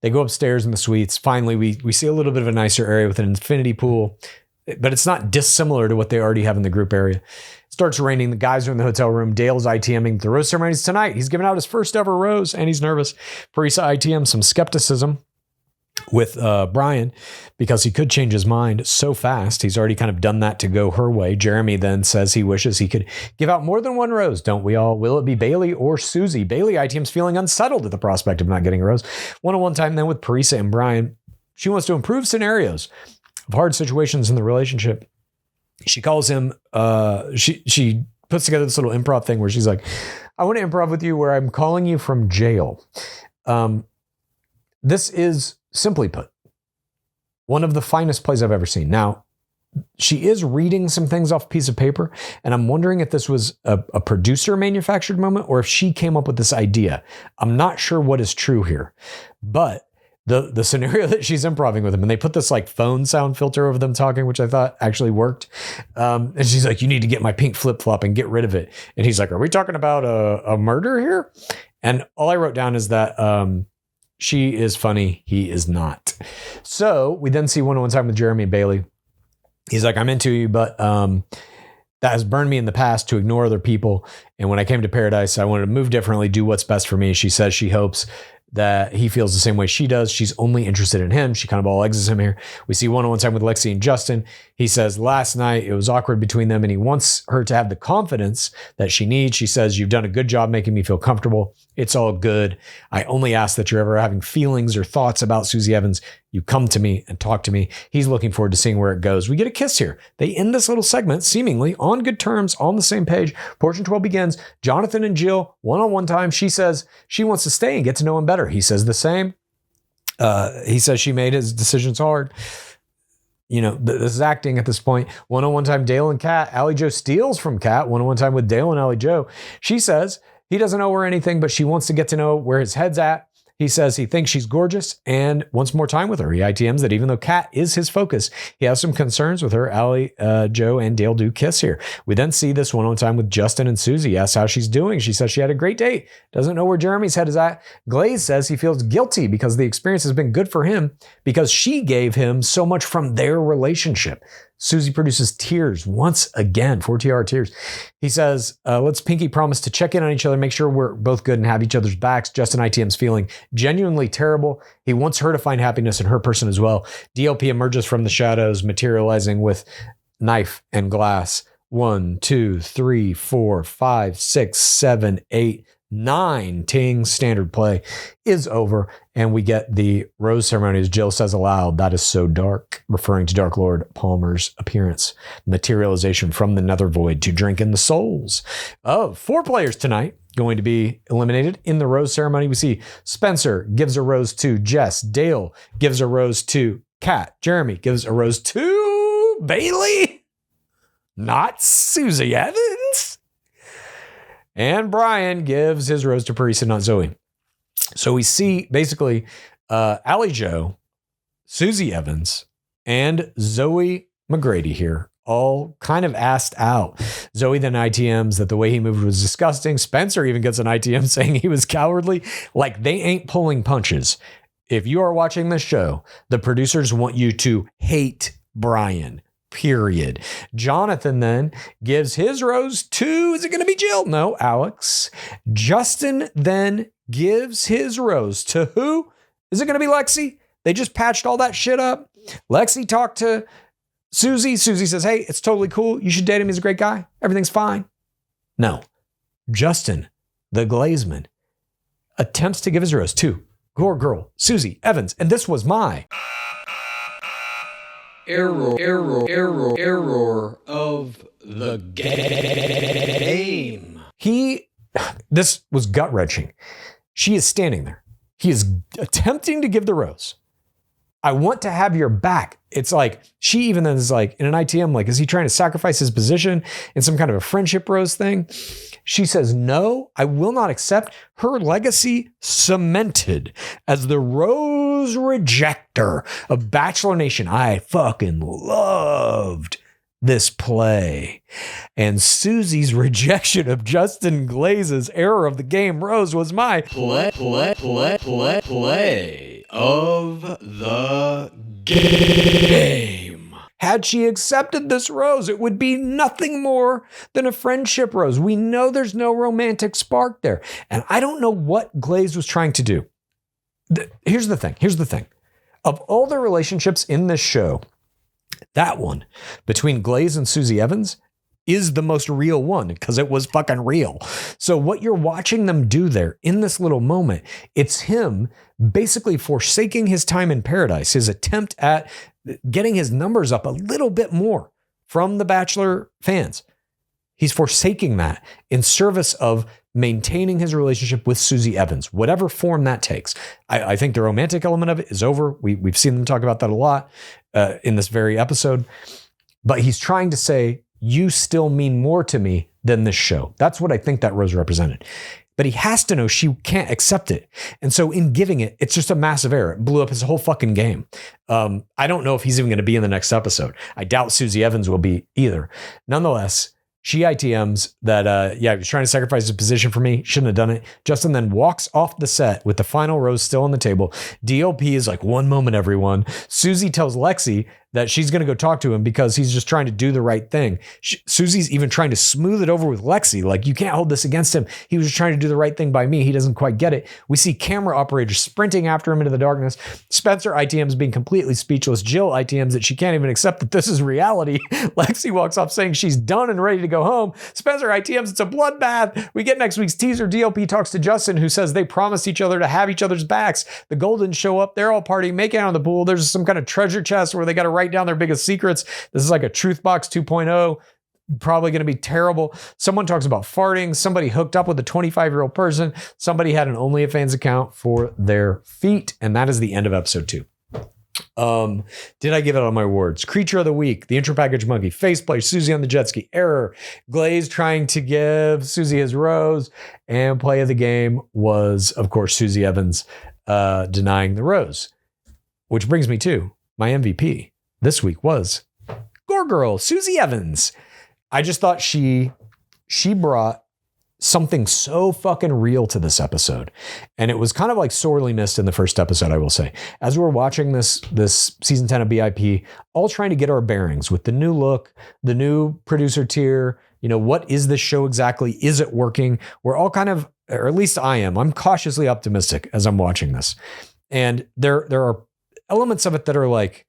They go upstairs in the suites. Finally, we see a little bit of a nicer area with an infinity pool, but it's not dissimilar to what they already have in the group area. It starts raining. The guys are in the hotel room. Dale's ITMing. The rose ceremony is tonight. He's giving out his first ever rose and he's nervous. Parisa ITMs some skepticism with Brian because he could change his mind so fast. He's already kind of done that to go her way. Jeremy then says he wishes he could give out more than one rose. Don't we all? Will it be Bailey or Susie? Bailey ITM's feeling unsettled at the prospect of not getting a rose. One-on-one time then with Parisa and Brian. She wants to improve scenarios of hard situations in the relationship. She calls him, she puts together this little improv thing where she's like, I want to improv with you where I'm calling you from jail. This is, simply put, one of the finest plays I've ever seen. Now, she is reading some things off a piece of paper, and I'm wondering if this was a producer manufactured moment or if she came up with this idea. I'm not sure what is true here, but the scenario that she's improving with him, and they put this like phone sound filter over them talking, which I thought actually worked. And she's like, you need to get my pink flip-flop and get rid of it. And he's like, are we talking about a murder here? And all I wrote down is that she is funny. He is not. So we then see one-on-one time with Jeremy and Bailey. He's like, I'm into you, but that has burned me in the past to ignore other people. And when I came to Paradise, I wanted to move differently, do what's best for me. She says she hopes that he feels the same way she does. She's only interested in him. She kind of all exits him here. We see one-on-one time with Lexi and Justin. He says last night it was awkward between them and he wants her to have the confidence that she needs. She says, you've done a good job making me feel comfortable. It's all good. I only ask that you're ever having feelings or thoughts about Susie Evans, you come to me and talk to me. He's looking forward to seeing where it goes. We get a kiss here. They end this little segment seemingly on good terms, on the same page. Portion 12 begins. Jonathan and Jill, one-on-one time. She says she wants to stay and get to know him better. He says the same. He says she made his decisions hard. You know, this is acting at this point. One-on-one time, Dale and Kat. Allie Joe steals from Kat. One-on-one time with Dale and Allie Joe. She says he doesn't owe her anything, but she wants to get to know where his head's at. He says he thinks she's gorgeous and wants more time with her. He ITMs that even though Kat is his focus, he has some concerns with her. Allie, Joe, and Dale do kiss here. We then see this one-on-one time with Justin and Susie. Asks how she's doing. She says she had a great date. Doesn't know where Jeremy's head is at. Glaze says he feels guilty because the experience has been good for him because she gave him so much from their relationship. Susie produces tears once again, 4TR tears. He says, let's pinky promise to check in on each other, make sure we're both good and have each other's backs. Justin ITM's feeling genuinely terrible. He wants her to find happiness in her person as well. DLP emerges from the shadows, materializing with knife and glass. 1, 2, 3, 4, 5, 6, 7, 8, 9. Ting standard play is over, and we get the rose ceremony. As Jill says aloud, that is so dark, referring to Dark Lord Palmer's appearance. Materialization from the nether void to drink in the souls of 4 players tonight going to be eliminated in the rose ceremony. We see Spencer gives a rose to Jess. Dale gives a rose to Kat. Jeremy gives a rose to Bailey, not Susie Evans. And Brian gives his rose to Parisa, not Zoe. So we see basically Allie Joe, Susie Evans, and Zoe McGrady here, all kind of asked out. Zoe then ITMs that the way he moved was disgusting. Spencer even gets an ITM saying he was cowardly. Like, they ain't pulling punches. If you are watching this show, the producers want you to hate Brian. Period. Jonathan then gives his rose to, is it going to be Jill? No, Alex. Justin then gives his rose to who? Is it going to be Lexi? They just patched all that shit up. Lexi talked to Susie. Susie says, hey, it's totally cool. You should date him. He's a great guy. Everything's fine. No. Justin, the Glazeman, attempts to give his rose to Gore Girl, Susie Evans. And this was my error of the game. This was gut-wrenching. She is standing there. He is attempting to give the rose. I want to have your back. It's like, she even then is like, in an ITM, like, is he trying to sacrifice his position in some kind of a friendship rose thing? She says, no, I will not accept. Her legacy cemented as the rose rejecter of Bachelor Nation. I fucking loved this play. And Susie's rejection of Justin Glaze's error of the game rose was my play of the game. Had she accepted this rose, it would be nothing more than a friendship rose. We know there's no romantic spark there. And I don't know what Glaze was trying to do. Here's the thing. Of all the relationships in this show, that one between Glaze and Susie Evans is the most real one because it was fucking real. So what you're watching them do there in this little moment, it's him basically forsaking his time in paradise, his attempt at getting his numbers up a little bit more from the Bachelor fans. He's forsaking that in service of maintaining his relationship with Susie Evans, whatever form that takes. I think the romantic element of it is over. We've seen them talk about that a lot in this very episode. But he's trying to say, you still mean more to me than this show. That's what I think that rose represented. But he has to know she can't accept it. And so in giving it, it's just a massive error. It blew up his whole fucking game. I don't know if he's even going to be in the next episode. I doubt Susie Evans will be either. Nonetheless, she ITMs that, he was trying to sacrifice his position for me. Shouldn't have done it. Justin then walks off the set with the final rose still on the table. DOP is like, one moment, everyone. Susie tells Lexi that she's going to go talk to him because he's just trying to do the right thing. Susie's even trying to smooth it over with Lexi. Like, you can't hold this against him. He was just trying to do the right thing by me. He doesn't quite get it. We see camera operators sprinting after him into the darkness. Spencer ITMs being completely speechless. Jill ITMs that she can't even accept that this is reality. Lexi walks off saying she's done and ready to go home. Spencer ITMs, it's a bloodbath. We get next week's teaser. DLP talks to Justin, who says they promised each other to have each other's backs. The Goldens show up. They're all partying, making out in the pool. There's some kind of treasure chest where they got to write down their biggest secrets. This is like a truth box 2.0. Probably going to be terrible. Someone talks about farting. Somebody hooked up with a 25-year-old person. Somebody had an OnlyFans account for their feet. And that is the end of episode 2. Did I give it all my awards? Creature of the Week, the intro package monkey, faceplay, Susie on the jet ski, error, Glaze trying to give Susie his rose, and play of the game was, of course, Susie Evans denying the rose. Which brings me to my MVP this week was Gore Girl, Susie Evans. I just thought she brought something so fucking real to this episode. And it was kind of like sorely missed in the first episode, I will say. As we're watching this season 10 of BIP, all trying to get our bearings with the new look, the new producer tier, what is this show exactly? Is it working? We're all kind of, or at least I am, I'm cautiously optimistic as I'm watching this. And there are elements of it that are like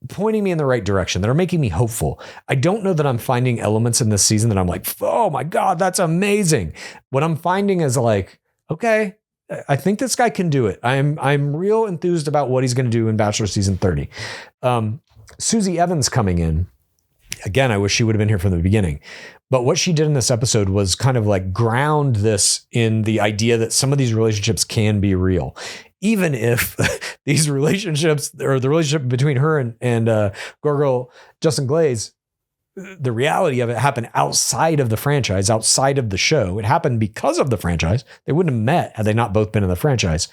pointing me in the right direction, that are making me hopeful. I don't know that I'm finding elements in this season that I'm like, oh my God, that's amazing. What I'm finding is like, okay, I think this guy can do it. I'm real enthused about what he's going to do in Bachelor season 30. Susie Evans coming in. Again, I wish she would have been here from the beginning. But what she did in this episode was kind of like ground this in the idea that some of these relationships can be real. Even if these relationships, or the relationship between her and Gorgo, Justin Glaze, the reality of it happened outside of the franchise, outside of the show. It happened because of the franchise. They wouldn't have met had they not both been in the franchise.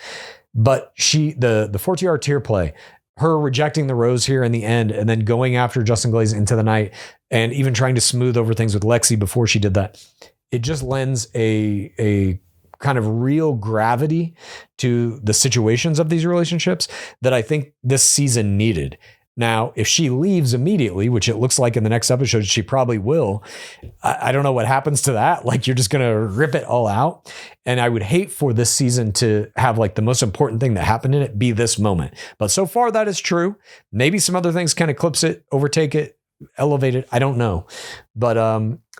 But the 4TR tier play, her rejecting the rose here in the end, and then going after Justin Glaze into the night, and even trying to smooth over things with Lexi before she did that, it just lends a kind of real gravity to the situations of these relationships that I think this season needed. Now, if she leaves immediately, which it looks like in the next episode, she probably will. I don't know what happens to that. Like, you're just going to rip it all out. And I would hate for this season to have like the most important thing that happened in it be this moment. But so far that is true. Maybe some other things kind of eclipse it, overtake it, elevate it. I don't know. But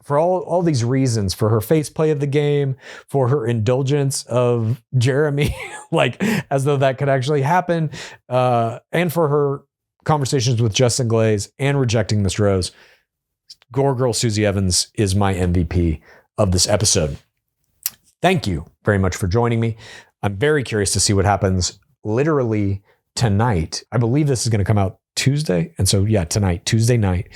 for all these reasons, for her face play of the game, for her indulgence of Jeremy, like as though that could actually happen, and for her conversations with Justin Glaze and rejecting Miss Rose, Gore Girl Susie Evans is my MVP of this episode. Thank you very much for joining me. I'm very curious to see what happens literally tonight. I believe this is going to come out Tuesday. And so, yeah, tonight, Tuesday night,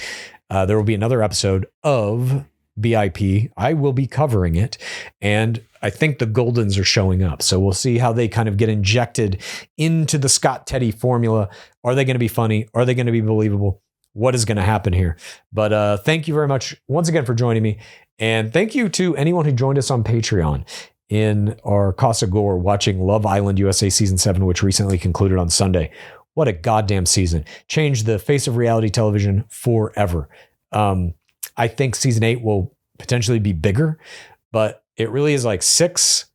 there will be another episode of BIP. I will be covering it. And I think the Goldens are showing up. So we'll see how they kind of get injected into the Scott Teti formula. Are they going to be funny? Are they going to be believable? What is going to happen here? But thank you very much once again for joining me. And thank you to anyone who joined us on Patreon in our Casa Gore watching Love Island USA Season 7, which recently concluded on Sunday. What a goddamn season. Changed the face of reality television forever. I think Season 8 will potentially be bigger, but it really is like 6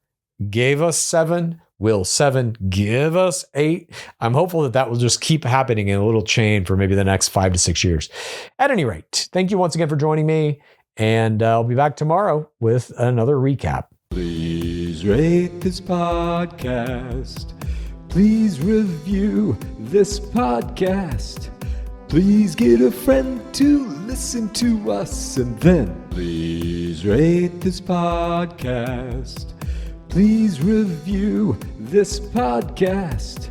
gave us 7. Will 7 give us 8? I'm hopeful that will just keep happening in a little chain for maybe the next 5 to 6 years. At any rate, thank you once again for joining me, and I'll be back tomorrow with another recap. Please rate this podcast. Please review this podcast. Please get a friend to listen to us, and then please rate this podcast. Please review this podcast.